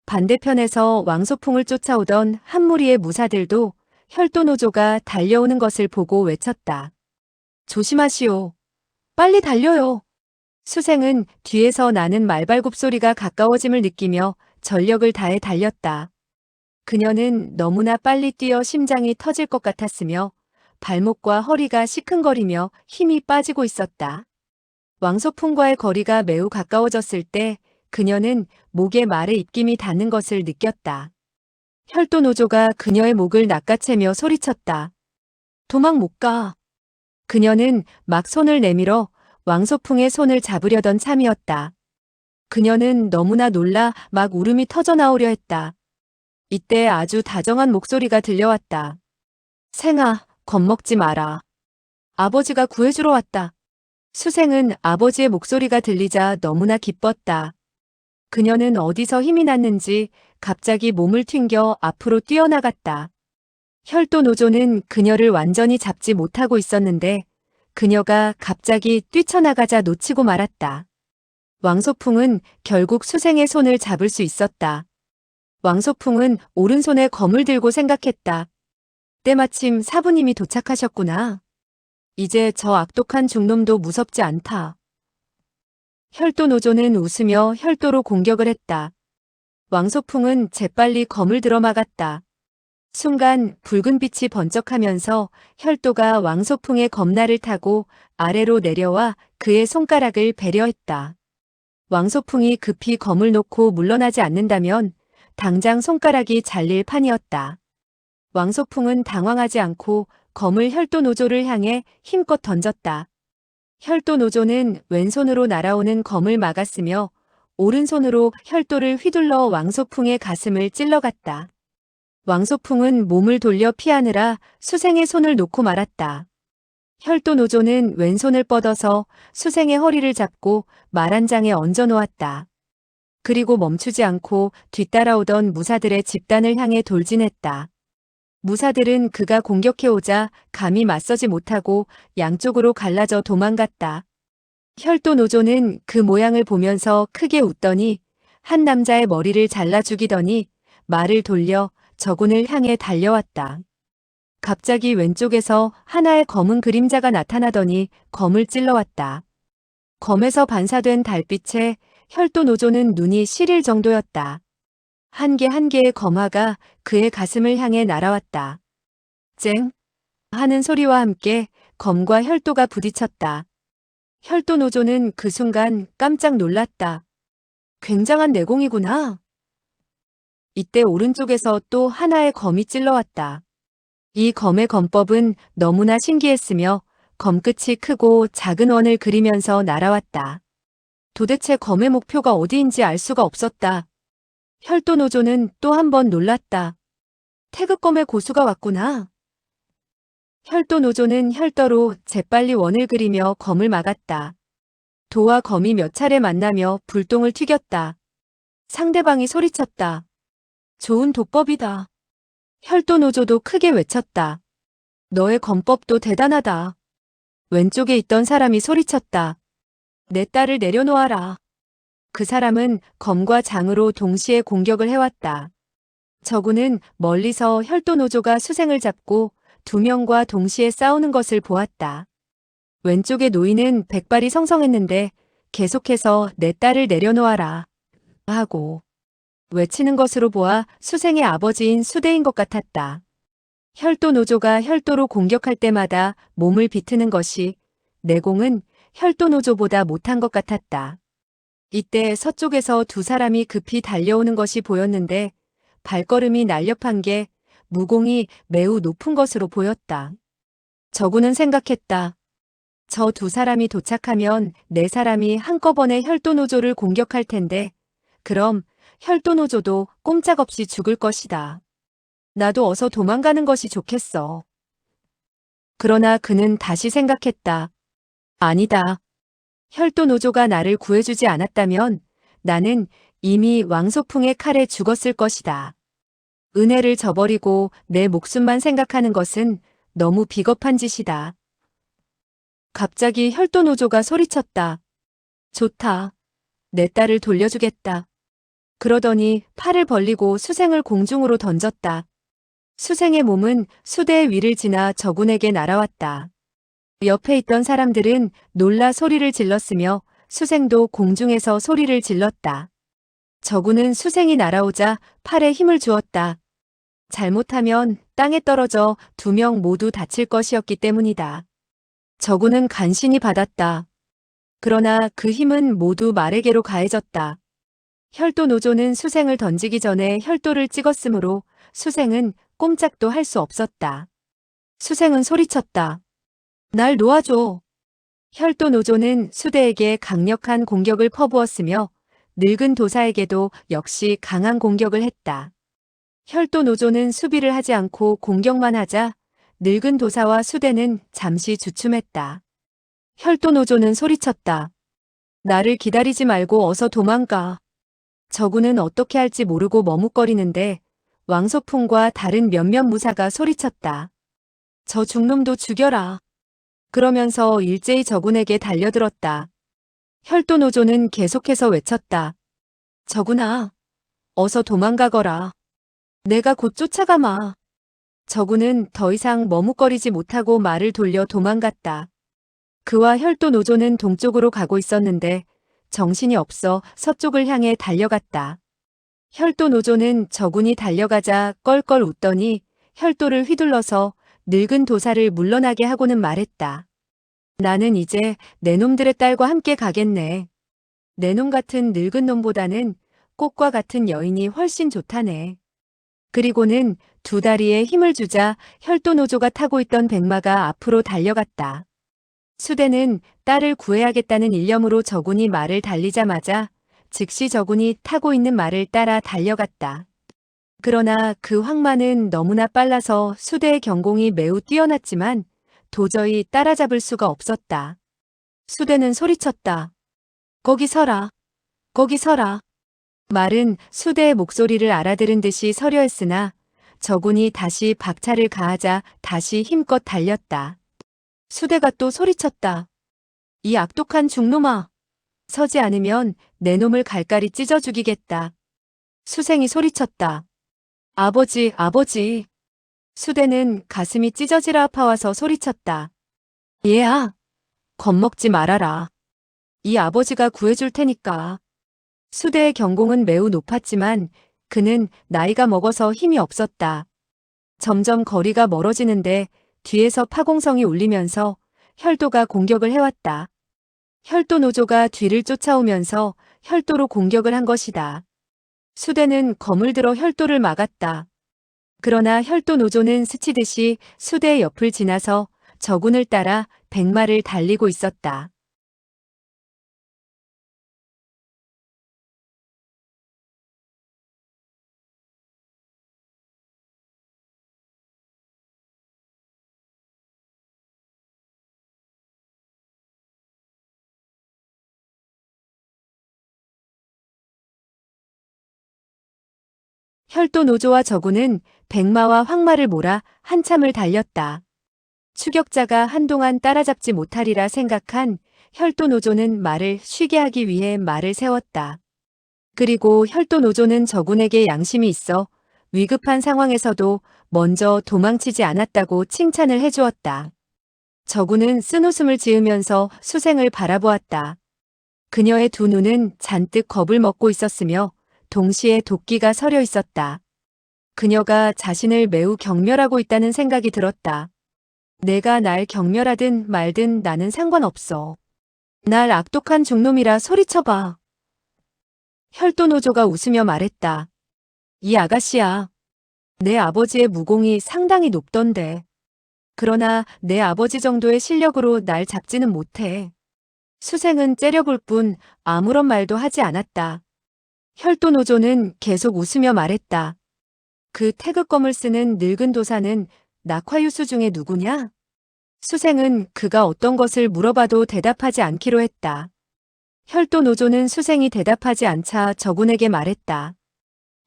반대편에서 왕소풍을 쫓아오던 한 무리의 무사들도 혈도 노조가 달려오는 것을 보고 외쳤다. 조심하시오. 빨리 달려요. 수생은 뒤에서 나는 말발굽 소리가 가까워짐을 느끼며 전력을 다해 달렸다. 그녀는 너무나 빨리 뛰어 심장이 터질 것 같았으며 발목과 허리가 시큰거리며 힘이 빠지고 있었다. 왕소풍과의 거리가 매우 가까워졌을 때 그녀는 목에 말의 입김이 닿는 것을 느꼈다. 혈도 노조가 그녀의 목을 낚아채며 소리쳤다. 도망 못 가. 그녀는 막 손을 내밀어 왕소풍의 손을 잡으려던 참이었다. 그녀는 너무나 놀라 막 울음이 터져나오려 했다. 이때 아주 다정한 목소리가 들려왔다. 생아, 겁먹지 마라. 아버지가 구해주러 왔다. 수생은 아버지의 목소리가 들리자 너무나 기뻤다. 그녀는 어디서 힘이 났는지 갑자기 몸을 튕겨 앞으로 뛰어나갔다. 혈도 노조는 그녀를 완전히 잡지 못하고 있었는데 그녀가 갑자기 뛰쳐나가자 놓치고 말았다. 왕소풍은 결국 수생의 손을 잡을 수 있었다. 왕소풍은 오른손에 검을 들고 생각했다. 때마침 사부님이 도착하셨구나. 이제 저 악독한 중놈도 무섭지 않다. 혈도 노조는 웃으며 혈도로 공격을 했다. 왕소풍은 재빨리 검을 들어 막았다. 순간 붉은 빛이 번쩍하면서 혈도가 왕소풍의 검날을 타고 아래로 내려와 그의 손가락을 베려했다. 왕소풍이 급히 검을 놓고 물러나지 않는다면 당장 손가락이 잘릴 판이었다. 왕소풍은 당황하지 않고 검을 혈도 노조를 향해 힘껏 던졌다. 혈도 노조는 왼손으로 날아오는 검을 막았으며 오른손으로 혈도를 휘둘러 왕소풍의 가슴을 찔러갔다. 왕소풍은 몸을 돌려 피하느라 수생의 손을 놓고 말았다. 혈도 노조는 왼손을 뻗어서 수생의 허리를 잡고 말 한 장에 얹어 놓았다. 그리고 멈추지 않고 뒤따라오던 무사들의 집단을 향해 돌진했다. 무사들은 그가 공격해오자 감히 맞서지 못하고 양쪽으로 갈라져 도망갔다. 혈도 노조는 그 모양을 보면서 크게 웃더니 한 남자의 머리를 잘라 죽이더니 말을 돌려 저군을 향해 달려왔다. 갑자기 왼쪽에서 하나의 검은 그림자가 나타나더니 검을 찔러왔다. 검에서 반사된 달빛에 혈도 노조는 눈이 시릴 정도였다. 한 개 한 개의 검화가 그의 가슴을 향해 날아왔다. 쨍! 하는 소리와 함께 검과 혈도가 부딪혔다. 혈도 노조는 그 순간 깜짝 놀랐다. 굉장한 내공이구나. 이때 오른쪽에서 또 하나의 검이 찔러왔다. 이 검의 검법은 너무나 신기했으며 검끝이 크고 작은 원을 그리면서 날아왔다. 도대체 검의 목표가 어디인지 알 수가 없었다. 혈도 노조는 또 한 번 놀랐다. 태극검의 고수가 왔구나. 혈도 노조는 혈도로 재빨리 원을 그리며 검을 막았다. 도와 검이 몇 차례 만나며 불똥을 튀겼다. 상대방이 소리쳤다. 좋은 도법이다. 혈도 노조도 크게 외쳤다. 너의 검법도 대단하다. 왼쪽에 있던 사람이 소리쳤다. 내 딸을 내려놓아라. 그 사람은 검과 장으로 동시에 공격을 해왔다. 저구는 멀리서 혈도 노조가 수생을 잡고 두 명과 동시에 싸우는 것을 보았다. 왼쪽의 노인은 백발이 성성했는데 계속해서 내 딸을 내려놓아라 하고 외치는 것으로 보아 수생의 아버지인 수대인 것 같았다. 혈도 노조가 혈도로 공격할 때마다 몸을 비트는 것이 내공은 혈도 노조보다 못한 것 같았다. 이때 서쪽에서 두 사람이 급히 달려오는 것이 보였는데 발걸음이 날렵한 게 무공이 매우 높은 것으로 보였다. 저구는 생각했다. 저 두 사람이 도착하면 네 사람이 한꺼번에 혈도 노조를 공격할 텐데 그럼 혈도 노조도 꼼짝없이 죽을 것이다. 나도 어서 도망가는 것이 좋겠어. 그러나 그는 다시 생각했다. 아니다. 혈도 노조가 나를 구해주지 않았다면 나는 이미 왕소풍의 칼에 죽었을 것이다. 은혜를 저버리고 내 목숨만 생각하는 것은 너무 비겁한 짓이다. 갑자기 혈도 노조가 소리쳤다. 좋다. 내 딸을 돌려주겠다. 그러더니 팔을 벌리고 수생을 공중으로 던졌다. 수생의 몸은 수대의 위를 지나 저군에게 날아왔다. 옆에 있던 사람들은 놀라 소리를 질렀으며 수생도 공중에서 소리를 질렀다. 저군은 수생이 날아오자 팔에 힘을 주었다. 잘못하면 땅에 떨어져 두 명 모두 다칠 것이었기 때문이다. 저군은 간신히 받았다. 그러나 그 힘은 모두 말에게로 가해졌다. 혈도 노조는 수생을 던지기 전에 혈도를 찍었으므로 수생은 꼼짝도 할 수 없었다. 수생은 소리쳤다. 날 놓아줘. 혈도 노조는 수대에게 강력한 공격을 퍼부었으며 늙은 도사에게도 역시 강한 공격을 했다. 혈도 노조는 수비를 하지 않고 공격만 하자 늙은 도사와 수대는 잠시 주춤했다. 혈도 노조는 소리쳤다. 나를 기다리지 말고 어서 도망가. 저구는 어떻게 할지 모르고 머뭇거리는데 왕소풍과 다른 몇몇 무사가 소리쳤다. 저 중놈도 죽여라. 그러면서 일제히 저군에게 달려들었다. 혈도 노조는 계속해서 외쳤다. 저군아, 어서 도망가거라. 내가 곧 쫓아가마. 저군은 더 이상 머뭇거리지 못하고 말을 돌려 도망갔다. 그와 혈도 노조는 동쪽으로 가고 있었는데 정신이 없어 서쪽을 향해 달려갔다. 혈도 노조는 저군이 달려가자 껄껄 웃더니 혈도를 휘둘러서 늙은 도사를 물러나게 하고는 말했다. 나는 이제 내 놈들의 딸과 함께 가겠네. 내 놈 같은 늙은 놈보다는 꽃과 같은 여인이 훨씬 좋다네. 그리고는 두 다리에 힘을 주자 혈도 노조가 타고 있던 백마가 앞으로 달려갔다. 수대는 딸을 구해야겠다는 일념으로 저군이 말을 달리자마자 즉시 저군이 타고 있는 말을 따라 달려갔다. 그러나 그 황마는 너무나 빨라서 수대의 경공이 매우 뛰어났지만 도저히 따라잡을 수가 없었다. 수대는 소리쳤다. 거기 서라. 거기 서라. 말은 수대의 목소리를 알아들은 듯이 서려 했으나 저군이 다시 박차를 가하자 다시 힘껏 달렸다. 수대가 또 소리쳤다. 이 악독한 중놈아. 서지 않으면 내 놈을 갈갈이 찢어 죽이겠다. 수생이 소리쳤다. 아버지, 아버지. 수대는 가슴이 찢어지라 아파와서 소리쳤다. 얘야, 겁먹지 말아라. 이 아버지가 구해줄 테니까. 수대의 경공은 매우 높았지만 그는 나이가 먹어서 힘이 없었다. 점점 거리가 멀어지는데 뒤에서 파공성이 울리면서 혈도가 공격을 해왔다. 혈도 노조가 뒤를 쫓아오면서 혈도로 공격을 한 것이다. 수대는 검을 들어 혈도를 막았다. 그러나 혈도 노조는 스치듯이 수대의 옆을 지나서 저군을 따라 백마를 달리고 있었다. 혈도 노조와 저군은 백마와 황마를 몰아 한참을 달렸다. 추격자가 한동안 따라잡지 못하리라 생각한 혈도 노조는 말을 쉬게 하기 위해 말을 세웠다. 그리고 혈도 노조는 저군에게 양심이 있어 위급한 상황에서도 먼저 도망치지 않았다고 칭찬을 해주었다. 저군은 쓴웃음을 지으면서 수생을 바라보았다. 그녀의 두 눈은 잔뜩 겁을 먹고 있었으며 동시에 도끼가 서려 있었다. 그녀가 자신을 매우 경멸하고 있다는 생각이 들었다. 내가 날 경멸하든 말든 나는 상관없어. 날 악독한 중놈이라 소리쳐봐. 혈도노조가 웃으며 말했다. 이 아가씨야. 내 아버지의 무공이 상당히 높던데. 그러나 내 아버지 정도의 실력으로 날 잡지는 못해. 수생은 째려볼 뿐 아무런 말도 하지 않았다. 혈도노조는 계속 웃으며 말했다. 그 태극검을 쓰는 늙은 도사는 낙화유수 중에 누구냐? 수생은 그가 어떤 것을 물어봐도 대답하지 않기로 했다. 혈도노조는 수생이 대답하지 않자 저군에게 말했다.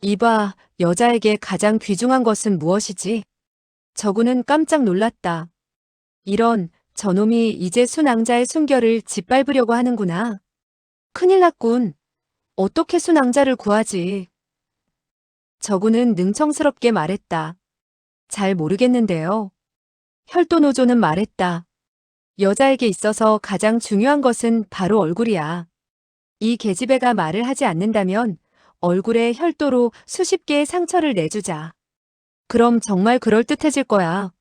이봐, 여자에게 가장 귀중한 것은 무엇이지? 저군은 깜짝 놀랐다. 이런, 저놈이 이제 순왕자의 순결을 짓밟으려고 하는구나. 큰일 났군. 어떻게 순왕자를 구하지? 저군은 능청스럽게 말했다. 잘 모르겠는데요. 혈도노조는 말했다. 여자에게 있어서 가장 중요한 것은 바로 얼굴이야. 이 계집애가 말을 하지 않는다면 얼굴에 혈도로 수십 개의 상처를 내주자. 그럼 정말 그럴듯해질 거야.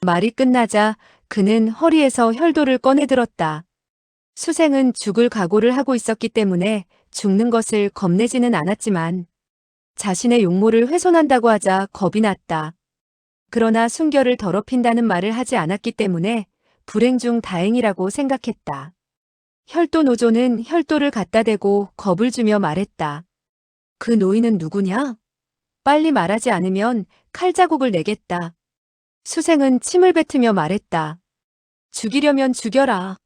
말이 끝나자 그는 허리에서 혈도를 꺼내들었다. 수생은 죽을 각오를 하고 있었기 때문에 죽는 것을 겁내지는 않았지만 자신의 용모를 훼손한다고 하자 겁이 났다. 그러나 순결을 더럽힌다는 말을 하지 않았기 때문에 불행 중 다행이라고 생각했다. 혈도 노조는 혈도를 갖다 대고 겁을 주며 말했다. 그 노인은 누구냐? 빨리 말하지 않으면 칼자국을 내겠다. 수생은 침을 뱉으며 말했다. 죽이려면 죽여라.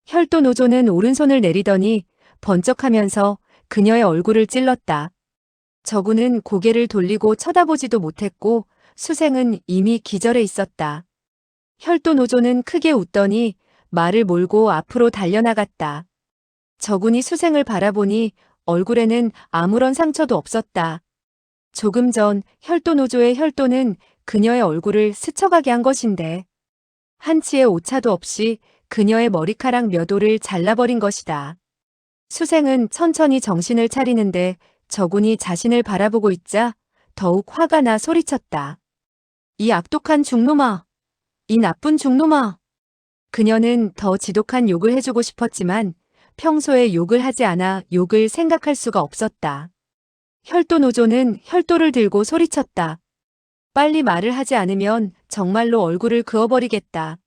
혈도 노조는 오른손을 내리더니 번쩍하면서 그녀의 얼굴을 찔렀다. 저군은 고개를 돌리고 쳐다보지도 못했고 수생은 이미 기절해 있었다. 혈도 노조는 크게 웃더니 말을 몰고 앞으로 달려나갔다. 저군이 수생을 바라보니 얼굴에는 아무런 상처도 없었다. 조금 전 혈도 노조의 혈도는 그녀의 얼굴을 스쳐가게 한 것인데 한치의 오차도 없이 그녀의 머리카락 몇 올을 잘라버린 것이다. 수생은 천천히 정신을 차리는데 저군이 자신을 바라보고 있자 더욱 화가 나 소리쳤다. 이 악독한 중놈아! 이 나쁜 중놈아! 그녀는 더 지독한 욕을 해주고 싶었지만 평소에 욕을 하지 않아 욕을 생각할 수가 없었다. 혈도 노조는 혈도를 들고 소리쳤다. 빨리 말을 하지 않으면 정말로 얼굴을 그어버리겠다.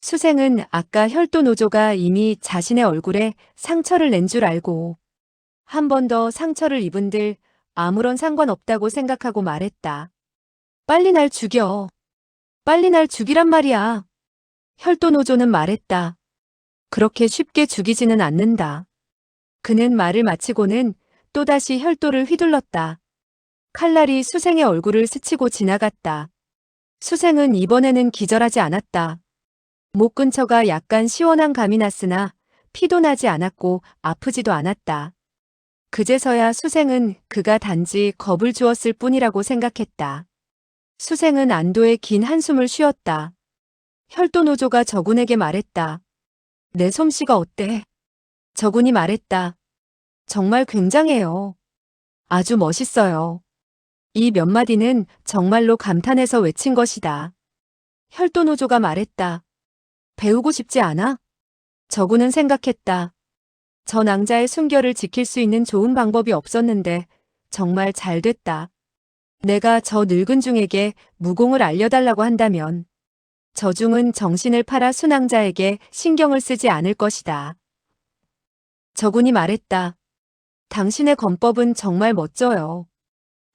수생은 아까 혈도 노조가 이미 자신의 얼굴에 상처를 낸 줄 알고 한 번 더 상처를 입은들 아무런 상관없다고 생각하고 말했다. 빨리 날 죽여. 빨리 날 죽이란 말이야. 혈도 노조는 말했다. 그렇게 쉽게 죽이지는 않는다. 그는 말을 마치고는 또다시 혈도를 휘둘렀다. 칼날이 수생의 얼굴을 스치고 지나갔다. 수생은 이번에는 기절하지 않았다. 목 근처가 약간 시원한 감이 났으나 피도 나지 않았고 아프지도 않았다. 그제서야 수생은 그가 단지 겁을 주었을 뿐이라고 생각했다. 수생은 안도의 긴 한숨을 쉬었다. 혈도 노조가 저군에게 말했다. 내 솜씨가 어때? 저군이 말했다. 정말 굉장해요. 아주 멋있어요. 이 몇 마디는 정말로 감탄해서 외친 것이다. 혈도노조가 말했다. 배우고 싶지 않아? 저구는 생각했다. 저 낭자의 순결을 지킬 수 있는 좋은 방법이 없었는데 정말 잘 됐다. 내가 저 늙은 중에게 무공을 알려달라고 한다면 저 중은 정신을 팔아 순왕자에게 신경을 쓰지 않을 것이다. 저군이 말했다. 당신의 권법은 정말 멋져요.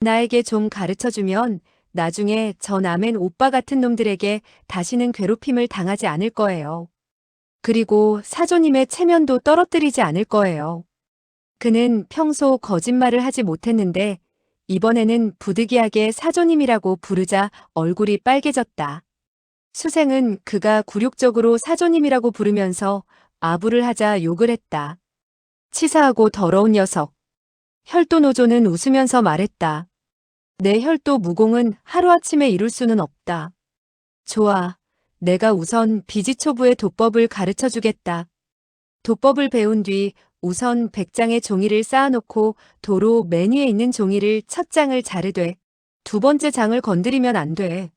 나에게 좀 가르쳐주면 나중에 저 남엔 오빠 같은 놈들에게 다시는 괴롭힘을 당하지 않을 거예요. 그리고 사조님의 체면도 떨어뜨리지 않을 거예요. 그는 평소 거짓말을 하지 못했는데 이번에는 부득이하게 사조님이라고 부르자 얼굴이 빨개졌다. 수생은 그가 굴욕적으로 사조님이라고 부르면서 아부를 하자 욕을 했다. 치사하고 더러운 녀석. 혈도노조는 웃으면서 말했다. 내 혈도 무공은 하루아침에 이룰 수는 없다. 좋아. 내가 우선 비지초부의 도법을 가르쳐 주겠다. 도법을 배운 뒤 우선 100장의 종이를 쌓아놓고 도로 맨 위에 있는 종이를 첫 장을 자르되 두 번째 장을 건드리면 안 돼.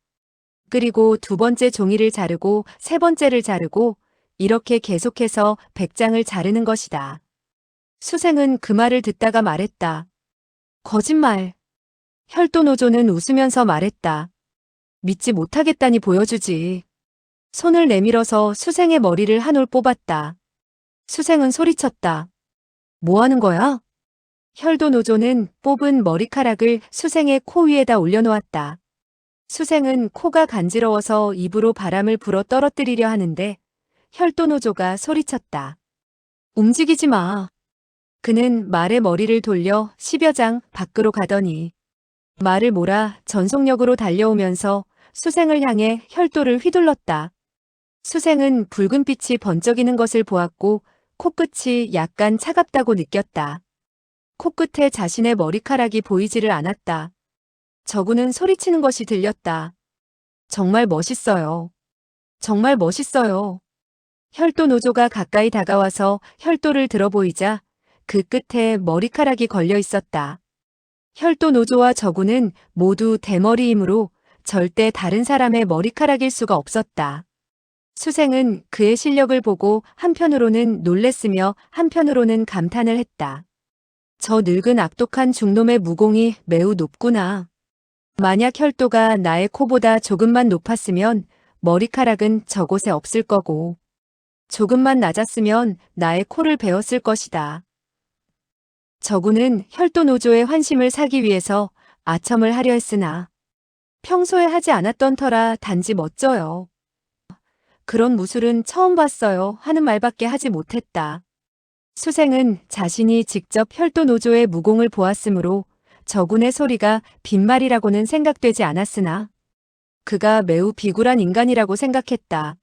그리고 두 번째 종이를 자르고 세 번째를 자르고 이렇게 계속해서 100장을 자르는 것이다. 수생은 그 말을 듣다가 말했다. 거짓말. 혈도노조는 웃으면서 말했다. 믿지 못하겠다니 보여주지. 손을 내밀어서 수생의 머리를 한 올 뽑았다. 수생은 소리쳤다. 뭐 하는 거야? 혈도노조는 뽑은 머리카락을 수생의 코 위에다 올려놓았다. 수생은 코가 간지러워서 입으로 바람을 불어 떨어뜨리려 하는데 혈도노조가 소리쳤다. 움직이지 마. 그는 말의 머리를 돌려 10여 장 밖으로 가더니 말을 몰아 전속력으로 달려오면서 수생을 향해 혈도를 휘둘렀다. 수생은 붉은 빛이 번쩍이는 것을 보았고 코끝이 약간 차갑다고 느꼈다. 코끝에 자신의 머리카락이 보이지를 않았다. 저구는 소리치는 것이 들렸다. 정말 멋있어요. 정말 멋있어요. 혈도노조가 가까이 다가와서 혈도를 들어보이자 그 끝에 머리카락이 걸려 있었다. 혈도노조와 저구는 모두 대머리이므로 절대 다른 사람의 머리카락일 수가 없었다. 수생은 그의 실력을 보고 한편으로는 놀랬으며 한편으로는 감탄을 했다. 저 늙은 악독한 중놈의 무공이 매우 높구나. 만약 혈도가 나의 코보다 조금만 높았으면 머리카락은 저곳에 없을 거고 조금만 낮았으면 나의 코를 베었을 것이다. 저구는 혈도노조의 환심을 사기 위해서 아첨을 하려 했으나 평소에 하지 않았던 터라 단지 멋져요. 그런 무술은 처음 봤어요 하는 말밖에 하지 못했다. 수생은 자신이 직접 혈도노조의 무공을 보았으므로 저군의 소리가 빈말이라고는 생각되지 않았으나 그가 매우 비굴한 인간이라고 생각했다.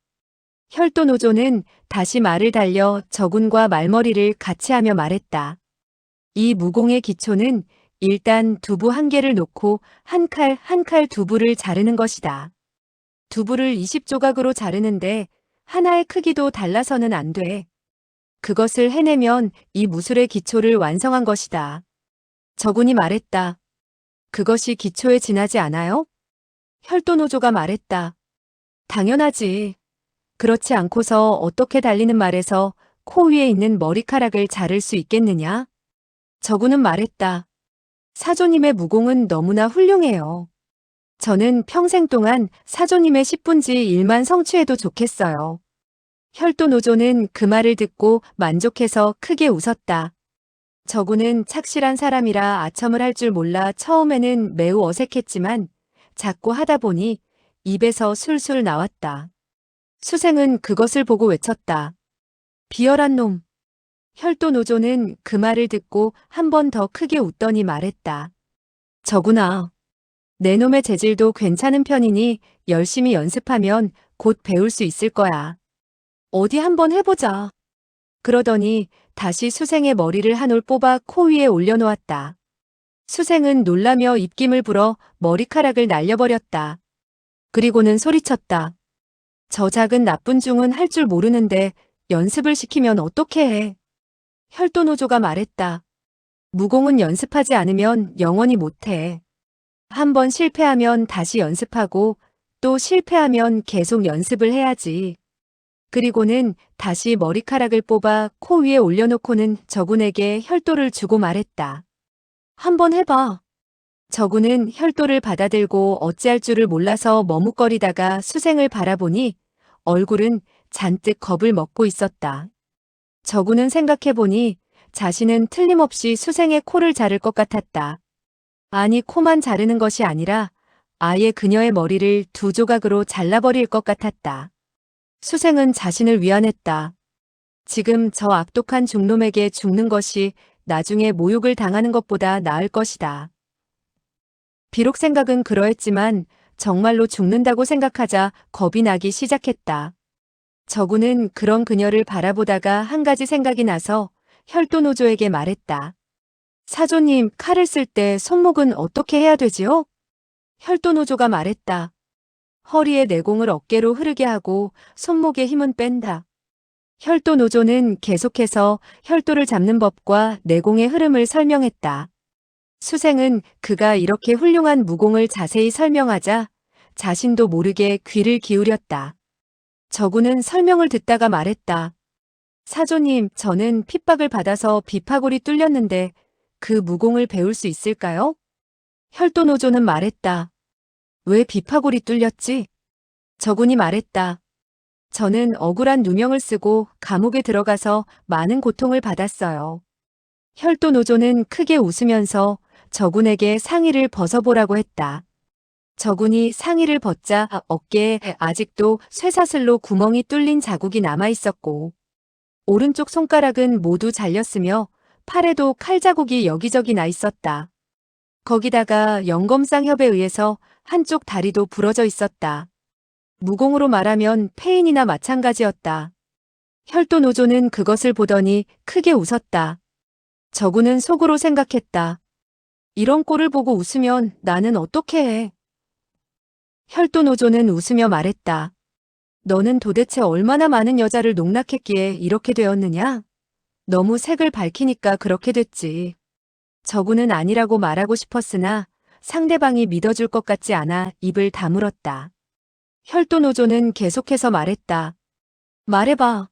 혈도노조는 다시 말을 달려 저군과 말머리를 같이 하며 말했다. 이 무공의 기초는 일단 두부 한 개를 놓고 한 칼 한 칼 두부를 자르는 것이다. 두부를 20조각으로 자르는데 하나의 크기도 달라서는 안 돼. 그것을 해내면 이 무술의 기초를 완성한 것이다. 저군이 말했다. 그것이 기초에 지나지 않아요? 혈도노조가 말했다. 당연하지. 그렇지 않고서 어떻게 달리는 말에서 코 위에 있는 머리카락을 자를 수 있겠느냐? 저군은 말했다. 사조님의 무공은 너무나 훌륭해요. 저는 평생 동안 사조님의 10분지 1만 성취해도 좋겠어요. 혈도노조는 그 말을 듣고 만족해서 크게 웃었다. 저군은 착실한 사람이라 아첨을 할 줄 몰라 처음에는 매우 어색했지만 자꾸 하다 보니 입에서 술술 나왔다. 수생은 그것을 보고 외쳤다. 비열한 놈. 혈도노조는 그 말을 듣고 한 번 더 크게 웃더니 말했다. 저구나. 내 놈의 재질도 괜찮은 편이니 열심히 연습하면 곧 배울 수 있을 거야. 어디 한번 해보자. 그러더니 다시 수생의 머리를 한 올 뽑아 코 위에 올려놓았다. 수생은 놀라며 입김을 불어 머리카락을 날려버렸다. 그리고는 소리쳤다. 저 작은 나쁜 중은 할 줄 모르는데 연습을 시키면 어떻게 해? 혈도노조가 말했다. 무공은 연습하지 않으면 영원히 못해. 한 번 실패하면 다시 연습하고 또 실패하면 계속 연습을 해야지. 그리고는 다시 머리카락을 뽑아 코 위에 올려놓고는 저군에게 혈도를 주고 말했다. 한번 해봐. 저군은 혈도를 받아들고 어찌할 줄을 몰라서 머뭇거리다가 수생을 바라보니 얼굴은 잔뜩 겁을 먹고 있었다. 저군은 생각해보니 자신은 틀림없이 수생의 코를 자를 것 같았다. 아니, 코만 자르는 것이 아니라 아예 그녀의 머리를 두 조각으로 잘라버릴 것 같았다. 수생은 자신을 위안했다. 지금 저 악독한 중놈에게 죽는 것이 나중에 모욕을 당하는 것보다 나을 것이다. 비록 생각은 그러했지만 정말로 죽는다고 생각하자 겁이 나기 시작했다. 저구는 그런 그녀를 바라보다가 한 가지 생각이 나서 혈도노조에게 말했다. 사조님, 칼을 쓸 때 손목은 어떻게 해야 되지요? 혈도노조가 말했다. 허리에 내공을 어깨로 흐르게 하고 손목에 힘은 뺀다. 혈도노조는 계속해서 혈도를 잡는 법과 내공의 흐름을 설명했다. 수생은 그가 이렇게 훌륭한 무공을 자세히 설명하자 자신도 모르게 귀를 기울였다. 저구는 설명을 듣다가 말했다. 사조님, 저는 핍박을 받아서 비파골이 뚫렸는데 그 무공을 배울 수 있을까요? 혈도노조는 말했다. 왜 비파골이 뚫렸지? 저군이 말했다. 저는 억울한 누명을 쓰고 감옥에 들어가서 많은 고통을 받았어요. 혈도노조는 크게 웃으면서 저군에게 상의를 벗어보라고 했다. 저군이 상의를 벗자 어깨에 아직도 쇠사슬로 구멍이 뚫린 자국이 남아있었고 오른쪽 손가락은 모두 잘렸으며 팔에도 칼 자국이 여기저기 나 있었다. 거기다가 영검상협에 의해서 한쪽 다리도 부러져 있었다. 무공으로 말하면 폐인이나 마찬가지였다. 혈도노조는 그것을 보더니 크게 웃었다. 저구는 속으로 생각했다. 이런 꼴을 보고 웃으면 나는 어떻게 해? 혈도노조는 웃으며 말했다. 너는 도대체 얼마나 많은 여자를 농락했기에 이렇게 되었느냐? 너무 색을 밝히니까 그렇게 됐지. 저구는 아니라고 말하고 싶었으나 상대방이 믿어줄 것 같지 않아 입을 다물었다. 혈도노조는 계속해서 말했다. 말해봐.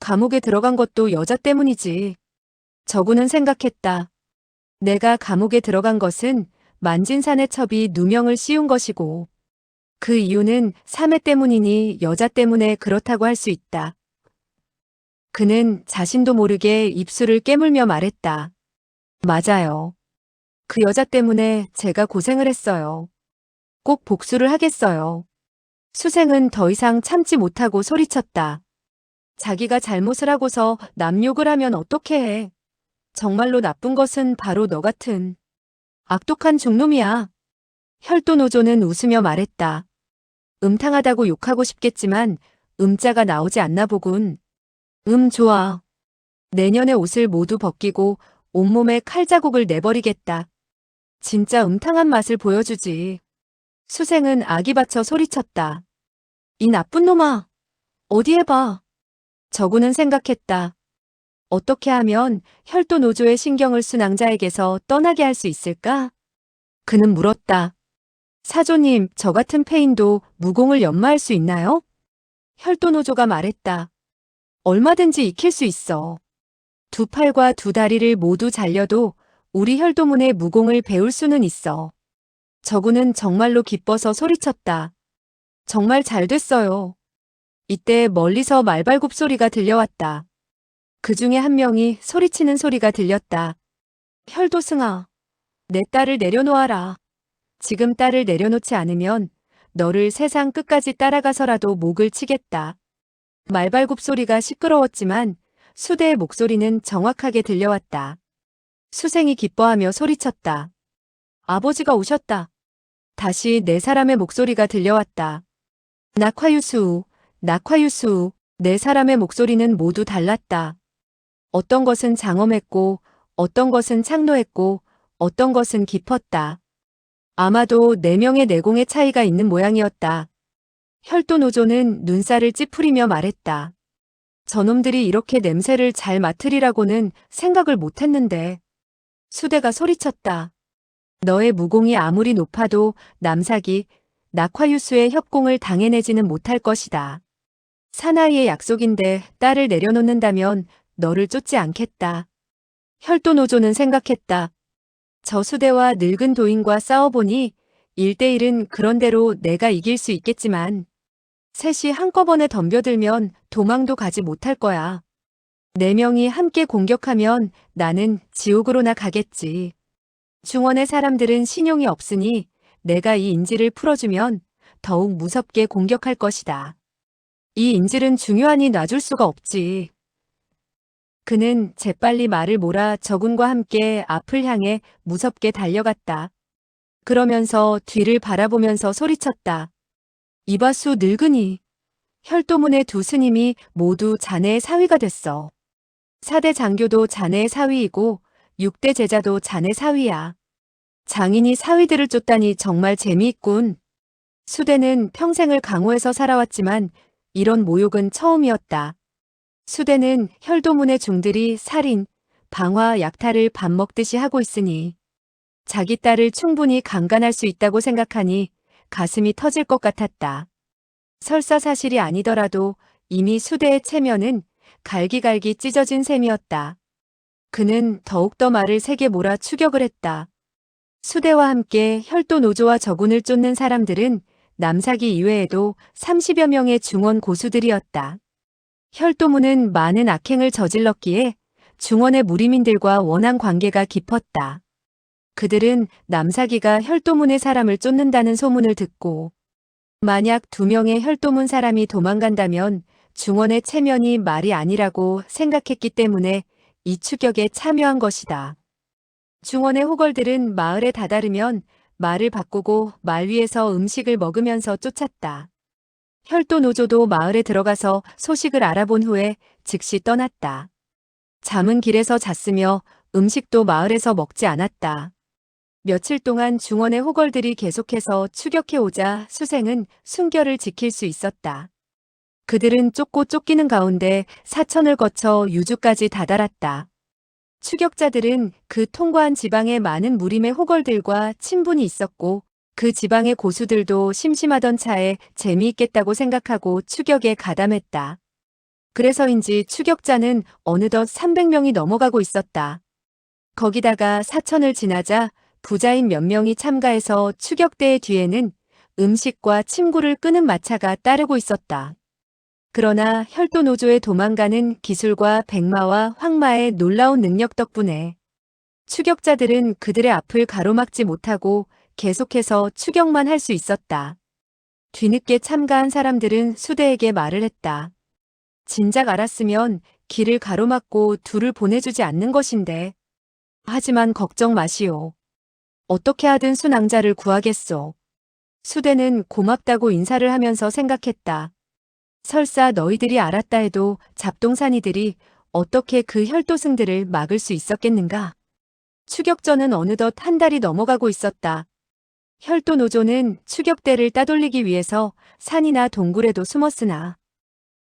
감옥에 들어간 것도 여자 때문이지. 저구는 생각했다. 내가 감옥에 들어간 것은 만진산의 첩이 누명을 씌운 것이고 그 이유는 사매 때문이니 여자 때문에 그렇다고 할 수 있다. 그는 자신도 모르게 입술을 깨물며 말했다. 맞아요. 그 여자 때문에 제가 고생을 했어요. 꼭 복수를 하겠어요. 수생은 더 이상 참지 못하고 소리쳤다. 자기가 잘못을 하고서 남 욕을 하면 어떻게 해. 정말로 나쁜 것은 바로 너 같은 악독한 중놈이야. 혈도노조는 웃으며 말했다. 음탕하다고 욕하고 싶겠지만 음자가 나오지 않나 보군. 좋아. 내년에 옷을 모두 벗기고 온몸에 칼자국을 내버리겠다. 진짜 음탕한 맛을 보여주지. 수생은 아기 받쳐 소리쳤다. 이 나쁜 놈아. 어디 해봐. 저구는 생각했다. 어떻게 하면 혈도노조의 신경을 쓴 낭자에게서 떠나게 할 수 있을까? 그는 물었다. 사조님, 저 같은 페인도 무공을 연마할 수 있나요? 혈도노조가 말했다. 얼마든지 익힐 수 있어. 두 팔과 두 다리를 모두 잘려도 우리 혈도문의 무공을 배울 수는 있어. 저구는 정말로 기뻐서 소리쳤다. 정말 잘 됐어요. 이때 멀리서 말발굽 소리가 들려왔다. 그 중에 한 명이 소리치는 소리가 들렸다. 혈도승아, 내 딸을 내려놓아라. 지금 딸을 내려놓지 않으면 너를 세상 끝까지 따라가서라도 목을 치겠다. 말발굽 소리가 시끄러웠지만 수대의 목소리는 정확하게 들려왔다. 수생이 기뻐하며 소리쳤다. 아버지가 오셨다. 다시 네 사람의 목소리가 들려왔다. 낙화유수, 낙화유수, 네 사람의 목소리는 모두 달랐다. 어떤 것은 장엄했고, 어떤 것은 창노했고, 어떤 것은 깊었다. 아마도 네 명의 내공의 차이가 있는 모양이었다. 혈도노조는 눈살을 찌푸리며 말했다. 저놈들이 이렇게 냄새를 잘 맡으리라고는 생각을 못했는데. 수대가 소리쳤다. 너의 무공이 아무리 높아도 남사기, 낙화유수의 협공을 당해내지는 못할 것이다. 사나이의 약속인데 딸을 내려놓는다면 너를 쫓지 않겠다. 혈도노조는 생각했다. 저수대와 늙은 도인과 싸워보니 1대1은 그런대로 내가 이길 수 있겠지만 셋이 한꺼번에 덤벼들면 도망도 가지 못할 거야. 4명이 함께 공격하면 나는 지옥으로나 가겠지. 중원의 사람들은 신용이 없으니 내가 이 인질을 풀어주면 더욱 무섭게 공격할 것이다. 이 인질은 중요하니 놔줄 수가 없지. 그는 재빨리 말을 몰아 적군과 함께 앞을 향해 무섭게 달려갔다. 그러면서 뒤를 바라보면서 소리쳤다. 이봐수 늙은이. 혈도문의 2 스님이 모두 자네의 사위가 됐어. 4대 장교도 자네의 사위이고 6대 제자도 자네 사위야. 장인이 사위들을 쫓다니 정말 재미있군. 수대는 평생을 강호에서 살아왔지만 이런 모욕은 처음이었다. 수대는 혈도문의 중들이 살인, 방화, 약탈을 밥 먹듯이 하고 있으니 자기 딸을 충분히 강간할 수 있다고 생각하니 가슴이 터질 것 같았다. 설사 사실이 아니더라도 이미 수대의 체면은 갈기갈기 찢어진 셈이었다. 그는 더욱더 말을 세게 몰아 추격을 했다. 수대와 함께 혈도 노조와 적군을 쫓는 사람들은 남사기 이외에도 30여 명의 중원 고수들이었다. 혈도문은 많은 악행을 저질렀기에 중원의 무리민들과 원한 관계가 깊었다. 그들은 남사기가 혈도문의 사람을 쫓는다는 소문을 듣고 만약 2명의 혈도문 사람이 도망간다면 중원의 체면이 말이 아니라고 생각했기 때문에 이 추격에 참여한 것이다. 중원의 호걸들은 마을에 다다르면 말을 바꾸고 말 위에서 음식을 먹으면서 쫓았다. 혈도 노조도 마을에 들어가서 소식을 알아본 후에 즉시 떠났다. 잠은 길에서 잤으며 음식도 마을에서 먹지 않았다. 며칠 동안 중원의 호걸들이 계속해서 추격해오자 수생은 순결을 지킬 수 있었다. 그들은 쫓고 쫓기는 가운데 사천을 거쳐 유주까지 다다랐다. 추격자들은 그 통과한 지방에 많은 무림의 호걸들과 친분이 있었고 그 지방의 고수들도 심심하던 차에 재미있겠다고 생각하고 추격에 가담했다. 그래서인지 추격자는 어느덧 300명이 넘어가고 있었다. 거기다가 사천을 지나자 부자인 몇 명이 참가해서 추격대의 뒤에는 음식과 침구를 끄는 마차가 따르고 있었다. 그러나 혈도 노조에 도망가는 기술과 백마와 황마의 놀라운 능력 덕분에 추격자들은 그들의 앞을 가로막지 못하고 계속해서 추격만 할 수 있었다. 뒤늦게 참가한 사람들은 수대에게 말을 했다. 진작 알았으면 길을 가로막고 둘을 보내주지 않는 것인데. 하지만 걱정 마시오. 어떻게 하든 수낭자를 구하겠소. 수대는 고맙다고 인사를 하면서 생각했다. 설사 너희들이 알았다 해도 잡동사니들이 어떻게 그 혈도승들을 막을 수 있었겠는가? 추격전은 어느덧 1달이 넘어가고 있었다. 혈도 노조는 추격대를 따돌리기 위해서 산이나 동굴에도 숨었으나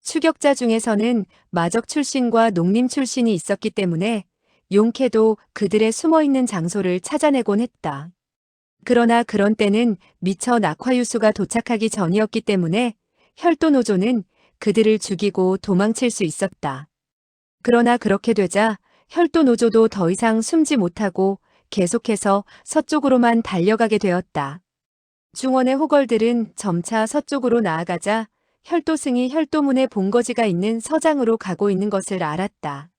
추격자 중에서는 마적 출신과 농림 출신이 있었기 때문에 용케도 그들의 숨어있는 장소를 찾아내곤 했다. 그러나 그런 때는 미처 낙화유수가 도착하기 전이었기 때문에 혈도 노조는 그들을 죽이고 도망칠 수 있었다. 그러나 그렇게 되자 혈도 노조도 더 이상 숨지 못하고 계속해서 서쪽으로만 달려가게 되었다. 중원의 호걸들은 점차 서쪽으로 나아가자 혈도승이 혈도문의 본거지가 있는 서장으로 가고 있는 것을 알았다.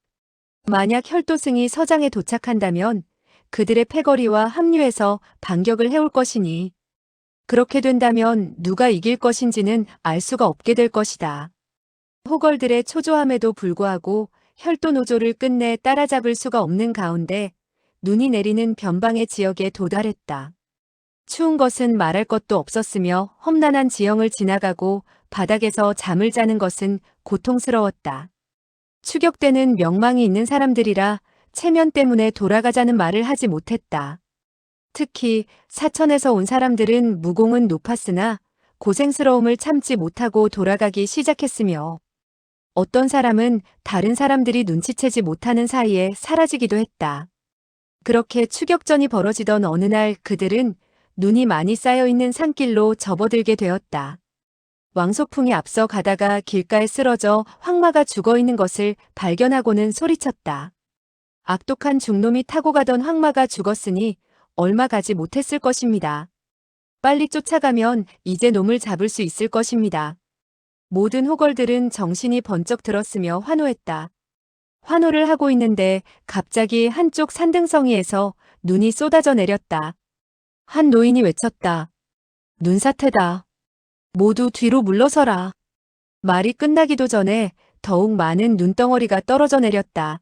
만약 혈도승이 서장에 도착한다면 그들의 패거리와 합류해서 반격을 해올 것이니 그렇게 된다면 누가 이길 것인지는 알 수가 없게 될 것이다. 호걸들의 초조함에도 불구하고 혈도 노조를 끝내 따라잡을 수가 없는 가운데 눈이 내리는 변방의 지역에 도달했다. 추운 것은 말할 것도 없었으며 험난한 지형을 지나가고 바닥에서 잠을 자는 것은 고통스러웠다. 추격대는 명망이 있는 사람들이라 체면 때문에 돌아가자는 말을 하지 못했다. 특히 사천에서 온 사람들은 무공은 높았으나 고생스러움을 참지 못하고 돌아가기 시작했으며 어떤 사람은 다른 사람들이 눈치채지 못하는 사이에 사라지기도 했다. 그렇게 추격전이 벌어지던 어느 날 그들은 눈이 많이 쌓여 있는 산길로 접어들게 되었다. 왕소풍이 앞서 가다가 길가에 쓰러져 황마가 죽어 있는 것을 발견하고는 소리쳤다. 악독한 중놈이 타고 가던 황마가 죽었으니 얼마 가지 못했을 것입니다. 빨리 쫓아가면 이제 놈을 잡을 수 있을 것입니다. 모든 호걸들은 정신이 번쩍 들었으며 환호했다. 환호를 하고 있는데 갑자기 한쪽 산등성이에서 눈이 쏟아져 내렸다. 한 노인이 외쳤다. 눈사태다. 모두 뒤로 물러서라. 말이 끝나기도 전에 더욱 많은 눈덩어리가 떨어져 내렸다.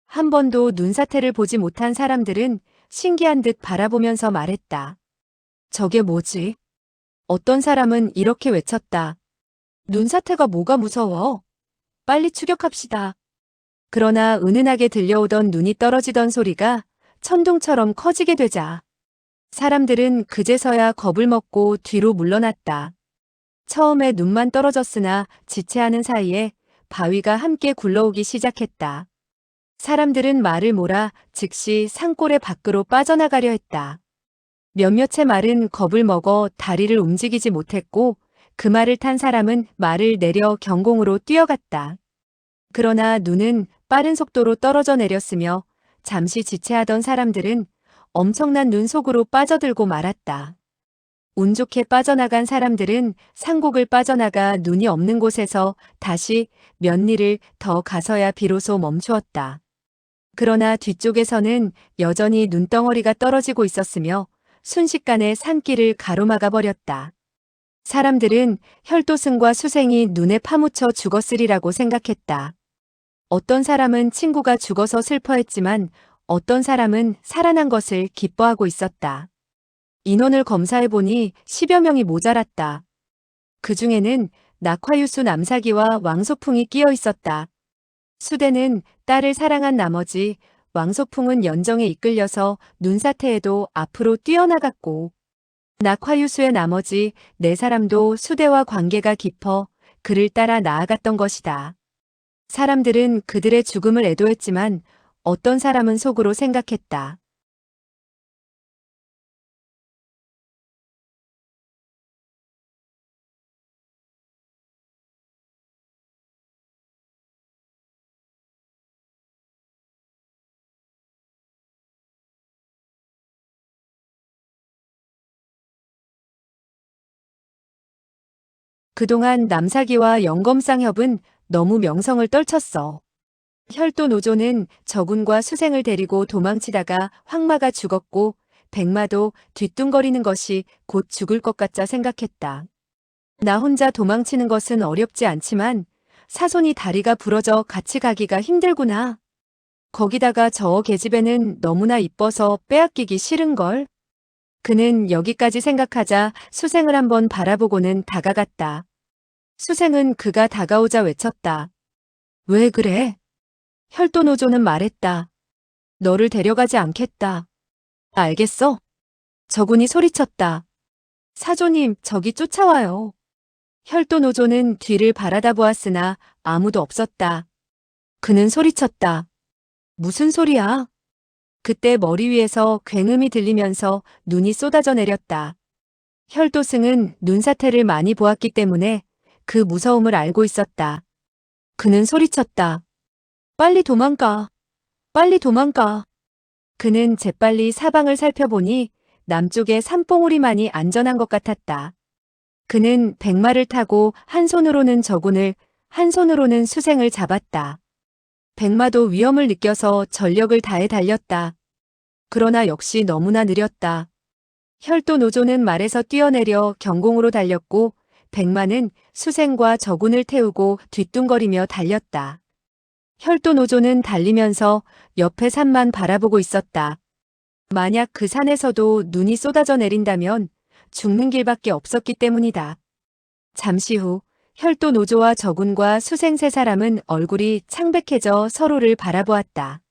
한 번도 눈사태를 보지 못한 사람들은 신기한 듯 바라보면서 말했다. 저게 뭐지? 어떤 사람은 이렇게 외쳤다. 눈사태가 뭐가 무서워? 빨리 추격합시다. 그러나 은은하게 들려오던 눈이 떨어지던 소리가 천둥처럼 커지게 되자 사람들은 그제서야 겁을 먹고 뒤로 물러났다. 처음에 눈만 떨어졌으나 지체하는 사이에 바위가 함께 굴러오기 시작했다. 사람들은 말을 몰아 즉시 산골의 밖으로 빠져나가려 했다. 몇몇의 말은 겁을 먹어 다리를 움직이지 못했고 그 말을 탄 사람은 말을 내려 경공으로 뛰어갔다. 그러나 눈은 빠른 속도로 떨어져 내렸으며 잠시 지체하던 사람들은 엄청난 눈 속으로 빠져들고 말았다. 운 좋게 빠져나간 사람들은 산곡을 빠져나가 눈이 없는 곳에서 다시 몇 리를 더 가서야 비로소 멈추었다. 그러나 뒤쪽에서는 여전히 눈덩어리가 떨어지고 있었으며 순식간에 산길을 가로막아 버렸다. 사람들은 혈도승과 수생이 눈에 파묻혀 죽었으리라고 생각했다. 어떤 사람은 친구가 죽어서 슬퍼했지만 어떤 사람은 살아난 것을 기뻐하고 있었다. 인원을 검사해보니 10여 명이 모자랐다. 그 중에는 낙화유수 남사기와 왕소풍이 끼어 있었다. 수대는 딸을 사랑한 나머지 왕소풍은 연정에 이끌려서 눈사태에도 앞으로 뛰어나갔고 낙화유수의 나머지 4사람도 수대와 관계가 깊어 그를 따라 나아갔던 것이다. 사람들은 그들의 죽음을 애도했지만 어떤 사람은 속으로 생각했다. 그동안 남사기와 영검쌍협은 너무 명성을 떨쳤어. 혈도노조는 저군과 수생을 데리고 도망치다가 황마가 죽었고 백마도 뒤뚱거리는 것이 곧 죽을 것 같자 생각했다. 나 혼자 도망치는 것은 어렵지 않지만 사손이 다리가 부러져 같이 가기가 힘들구나. 거기다가 저 계집애는 너무나 이뻐서 빼앗기기 싫은걸. 그는 여기까지 생각하자 수생을 한번 바라보고는 다가갔다. 수생은 그가 다가오자 외쳤다. 왜 그래? 혈도노조는 말했다. 너를 데려가지 않겠다. 알겠어? 저군이 소리쳤다. 사조님, 저기 쫓아와요. 혈도노조는 뒤를 바라다 보았으나 아무도 없었다. 그는 소리쳤다. 무슨 소리야? 그때 머리 위에서 굉음이 들리면서 눈이 쏟아져 내렸다. 혈도승은 눈사태를 많이 보았기 때문에 그 무서움을 알고 있었다. 그는 소리쳤다. 빨리 도망가. 빨리 도망가. 그는 재빨리 사방을 살펴보니 남쪽의 산봉우리만이 안전한 것 같았다. 그는 백마를 타고 한 손으로는 저군을, 한 손으로는 수생을 잡았다. 백마도 위험을 느껴서 전력을 다해 달렸다. 그러나 역시 너무나 느렸다. 혈도노조는 말에서 뛰어내려 경공으로 달렸고 백마는 수생과 저군을 태우고 뒤뚱거리며 달렸다. 혈도노조는 달리면서 옆의 산만 바라보고 있었다. 만약 그 산에서도 눈이 쏟아져 내린다면 죽는 길밖에 없었기 때문이다. 잠시 후 혈도노조와 저군과 수생 3사람은 얼굴이 창백해져 서로를 바라보았다.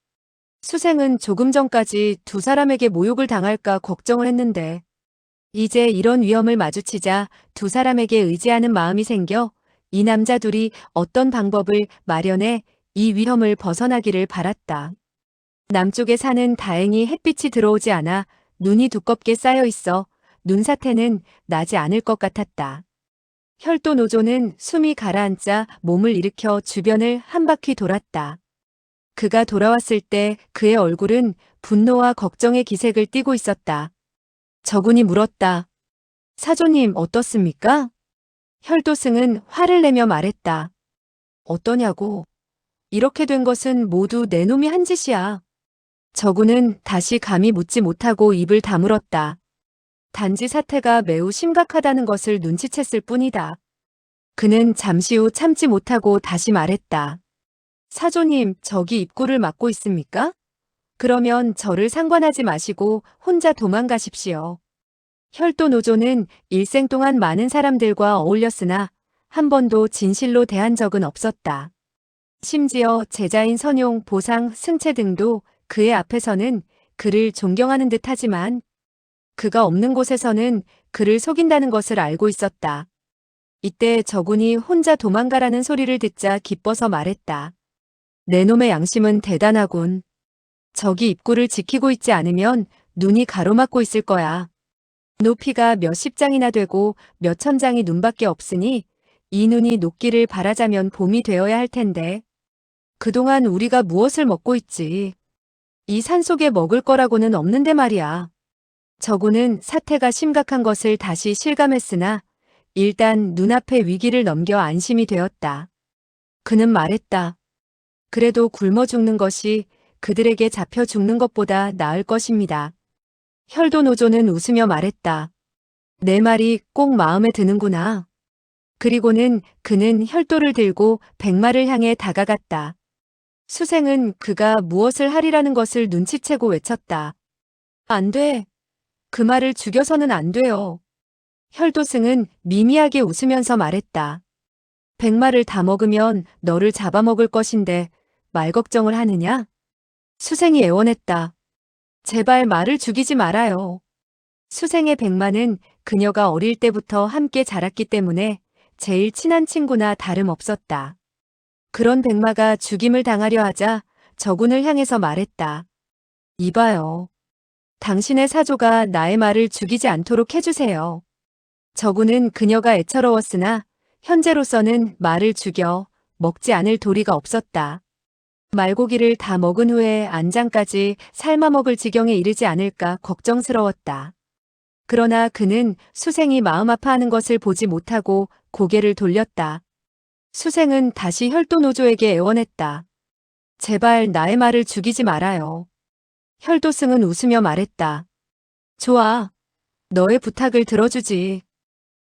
수생은 조금 전까지 2사람에게 모욕을 당할까 걱정을 했는데 이제 이런 위험을 마주치자 2사람에게 의지하는 마음이 생겨 이 남자 둘이 어떤 방법을 마련해 이 위험을 벗어나기를 바랐다. 남쪽의 산은 다행히 햇빛이 들어오지 않아 눈이 두껍게 쌓여 있어 눈사태는 나지 않을 것 같았다. 혈도노조는 숨이 가라앉자 몸을 일으켜 주변을 한 바퀴 돌았다. 그가 돌아왔을 때 그의 얼굴은 분노와 걱정의 기색을 띠고 있었다. 저군이 물었다. 사조님 어떻습니까? 혈도승은 화를 내며 말했다. 어떠냐고. 이렇게 된 것은 모두 내 놈이 한 짓이야. 저군은 다시 감히 묻지 못하고 입을 다물었다. 단지 사태가 매우 심각하다는 것을 눈치챘을 뿐이다. 그는 잠시 후 참지 못하고 다시 말했다. 사조님, 저기 입구를 막고 있습니까? 그러면 저를 상관하지 마시고 혼자 도망가십시오. 혈도노조는 일생 동안 많은 사람들과 어울렸으나 한 번도 진실로 대한 적은 없었다. 심지어 제자인 선용, 보상, 승채 등도 그의 앞에서는 그를 존경하는 듯 하지만 그가 없는 곳에서는 그를 속인다는 것을 알고 있었다. 이때 저군이 혼자 도망가라는 소리를 듣자 기뻐서 말했다. 내 놈의 양심은 대단하군. 저기 입구를 지키고 있지 않으면 눈이 가로막고 있을 거야. 높이가 몇십 장이나 되고 몇천 장이 눈밖에 없으니 이 눈이 녹기를 바라자면 봄이 되어야 할 텐데. 그동안 우리가 무엇을 먹고 있지? 이 산속에 먹을 거라고는 없는데 말이야. 저군은 사태가 심각한 것을 다시 실감했으나 일단 눈앞의 위기를 넘겨 안심이 되었다. 그는 말했다. 그래도 굶어 죽는 것이 그들에게 잡혀 죽는 것보다 나을 것입니다. 혈도노조는 웃으며 말했다. 내 말이 꼭 마음에 드는구나. 그리고는 그는 혈도를 들고 백마를 향해 다가갔다. 수생은 그가 무엇을 하리라는 것을 눈치채고 외쳤다. 안 돼. 그 말을 죽여서는 안 돼요. 혈도승은 미미하게 웃으면서 말했다. 백마를 다 먹으면 너를 잡아먹을 것인데 말 걱정을 하느냐? 수생이 애원했다. 제발 말을 죽이지 말아요. 수생의 백마는 그녀가 어릴 때부터 함께 자랐기 때문에 제일 친한 친구나 다름없었다. 그런 백마가 죽임을 당하려 하자 저군을 향해서 말했다. 이봐요. 당신의 사조가 나의 말을 죽이지 않도록 해주세요. 저군은 그녀가 애처로웠으나 현재로서는 말을 죽여 먹지 않을 도리가 없었다. 말고기를 다 먹은 후에 안장까지 삶아 먹을 지경에 이르지 않을까 걱정스러웠다. 그러나 그는 수생이 마음 아파하는 것을 보지 못하고 고개를 돌렸다. 수생은 다시 혈도노조에게 애원했다. 제발 나의 말을 죽이지 말아요. 혈도승은 웃으며 말했다. 좋아. 너의 부탁을 들어주지.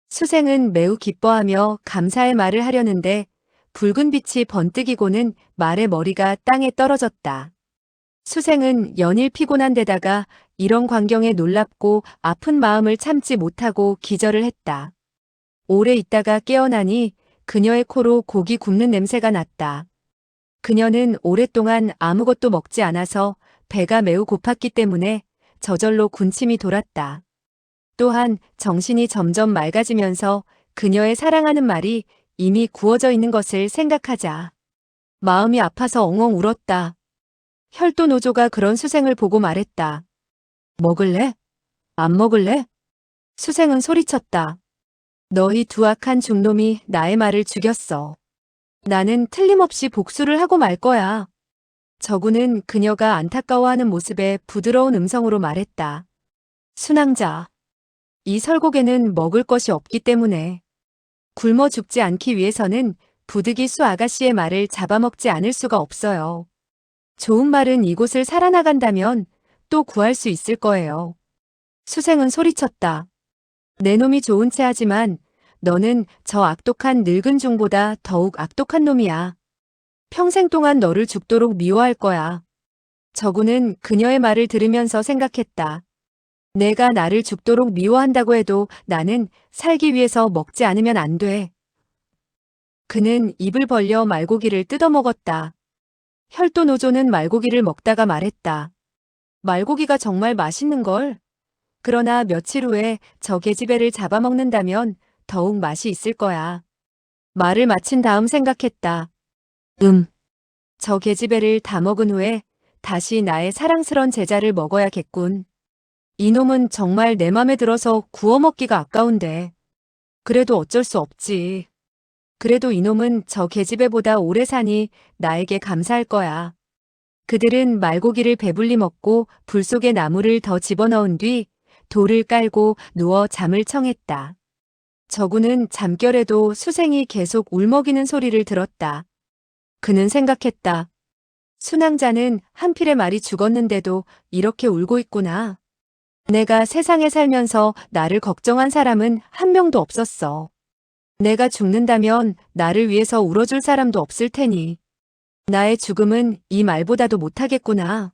수생은 매우 기뻐하며 감사의 말을 하려는데 붉은 빛이 번뜩이고는 말의 머리가 땅에 떨어졌다. 수생은 연일 피곤한 데다가 이런 광경에 놀랍고 아픈 마음을 참지 못하고 기절을 했다. 오래 있다가 깨어나니 그녀의 코로 고기 굽는 냄새가 났다. 그녀는 오랫동안 아무것도 먹지 않아서 배가 매우 고팠기 때문에 저절로 군침이 돌았다. 또한 정신이 점점 맑아지면서 그녀의 사랑하는 말이 이미 구워져 있는 것을 생각하자 마음이 아파서 엉엉 울었다. 혈도노조가 그런 수생을 보고 말했다. 먹을래? 안 먹을래? 수생은 소리쳤다. 너희 두 악한 중놈이 나의 말을 죽였어. 나는 틀림없이 복수를 하고 말 거야. 저군은 그녀가 안타까워하는 모습에 부드러운 음성으로 말했다. 순항자. 이 설곡에는 먹을 것이 없기 때문에 굶어 죽지 않기 위해서는 부득이 수 아가씨의 말을 잡아먹지 않을 수가 없어요. 좋은 말은 이곳을 살아나간다면 또 구할 수 있을 거예요. 수생은 소리쳤다. 내 놈이 좋은 채 하지만 너는 저 악독한 늙은 중보다 더욱 악독한 놈이야. 평생 동안 너를 죽도록 미워할 거야. 저군은 그녀의 말을 들으면서 생각했다. 내가 나를 죽도록 미워한다고 해도 나는 살기 위해서 먹지 않으면 안 돼. 그는 입을 벌려 말고기를 뜯어먹었다. 혈도노조는 말고기를 먹다가 말했다. 말고기가 정말 맛있는걸. 그러나 며칠 후에 저 계집애를 잡아먹는다면 더욱 맛이 있을 거야. 말을 마친 다음 생각했다. 저 계집애를 다 먹은 후에 다시 나의 사랑스런 제자를 먹어야겠군. 이놈은 정말 내 맘에 들어서 구워 먹기가 아까운데. 그래도 어쩔 수 없지. 그래도 이놈은 저 계집애보다 오래 사니 나에게 감사할 거야. 그들은 말고기를 배불리 먹고 불 속에 나무를 더 집어넣은 뒤 돌을 깔고 누워 잠을 청했다. 저구는 잠결에도 수생이 계속 울먹이는 소리를 들었다. 그는 생각했다. 순항자는 한 필의 말이 죽었는데도 이렇게 울고 있구나. 내가 세상에 살면서 나를 걱정한 사람은 한 명도 없었어. 내가 죽는다면 나를 위해서 울어줄 사람도 없을 테니. 나의 죽음은 이 말보다도 못하겠구나.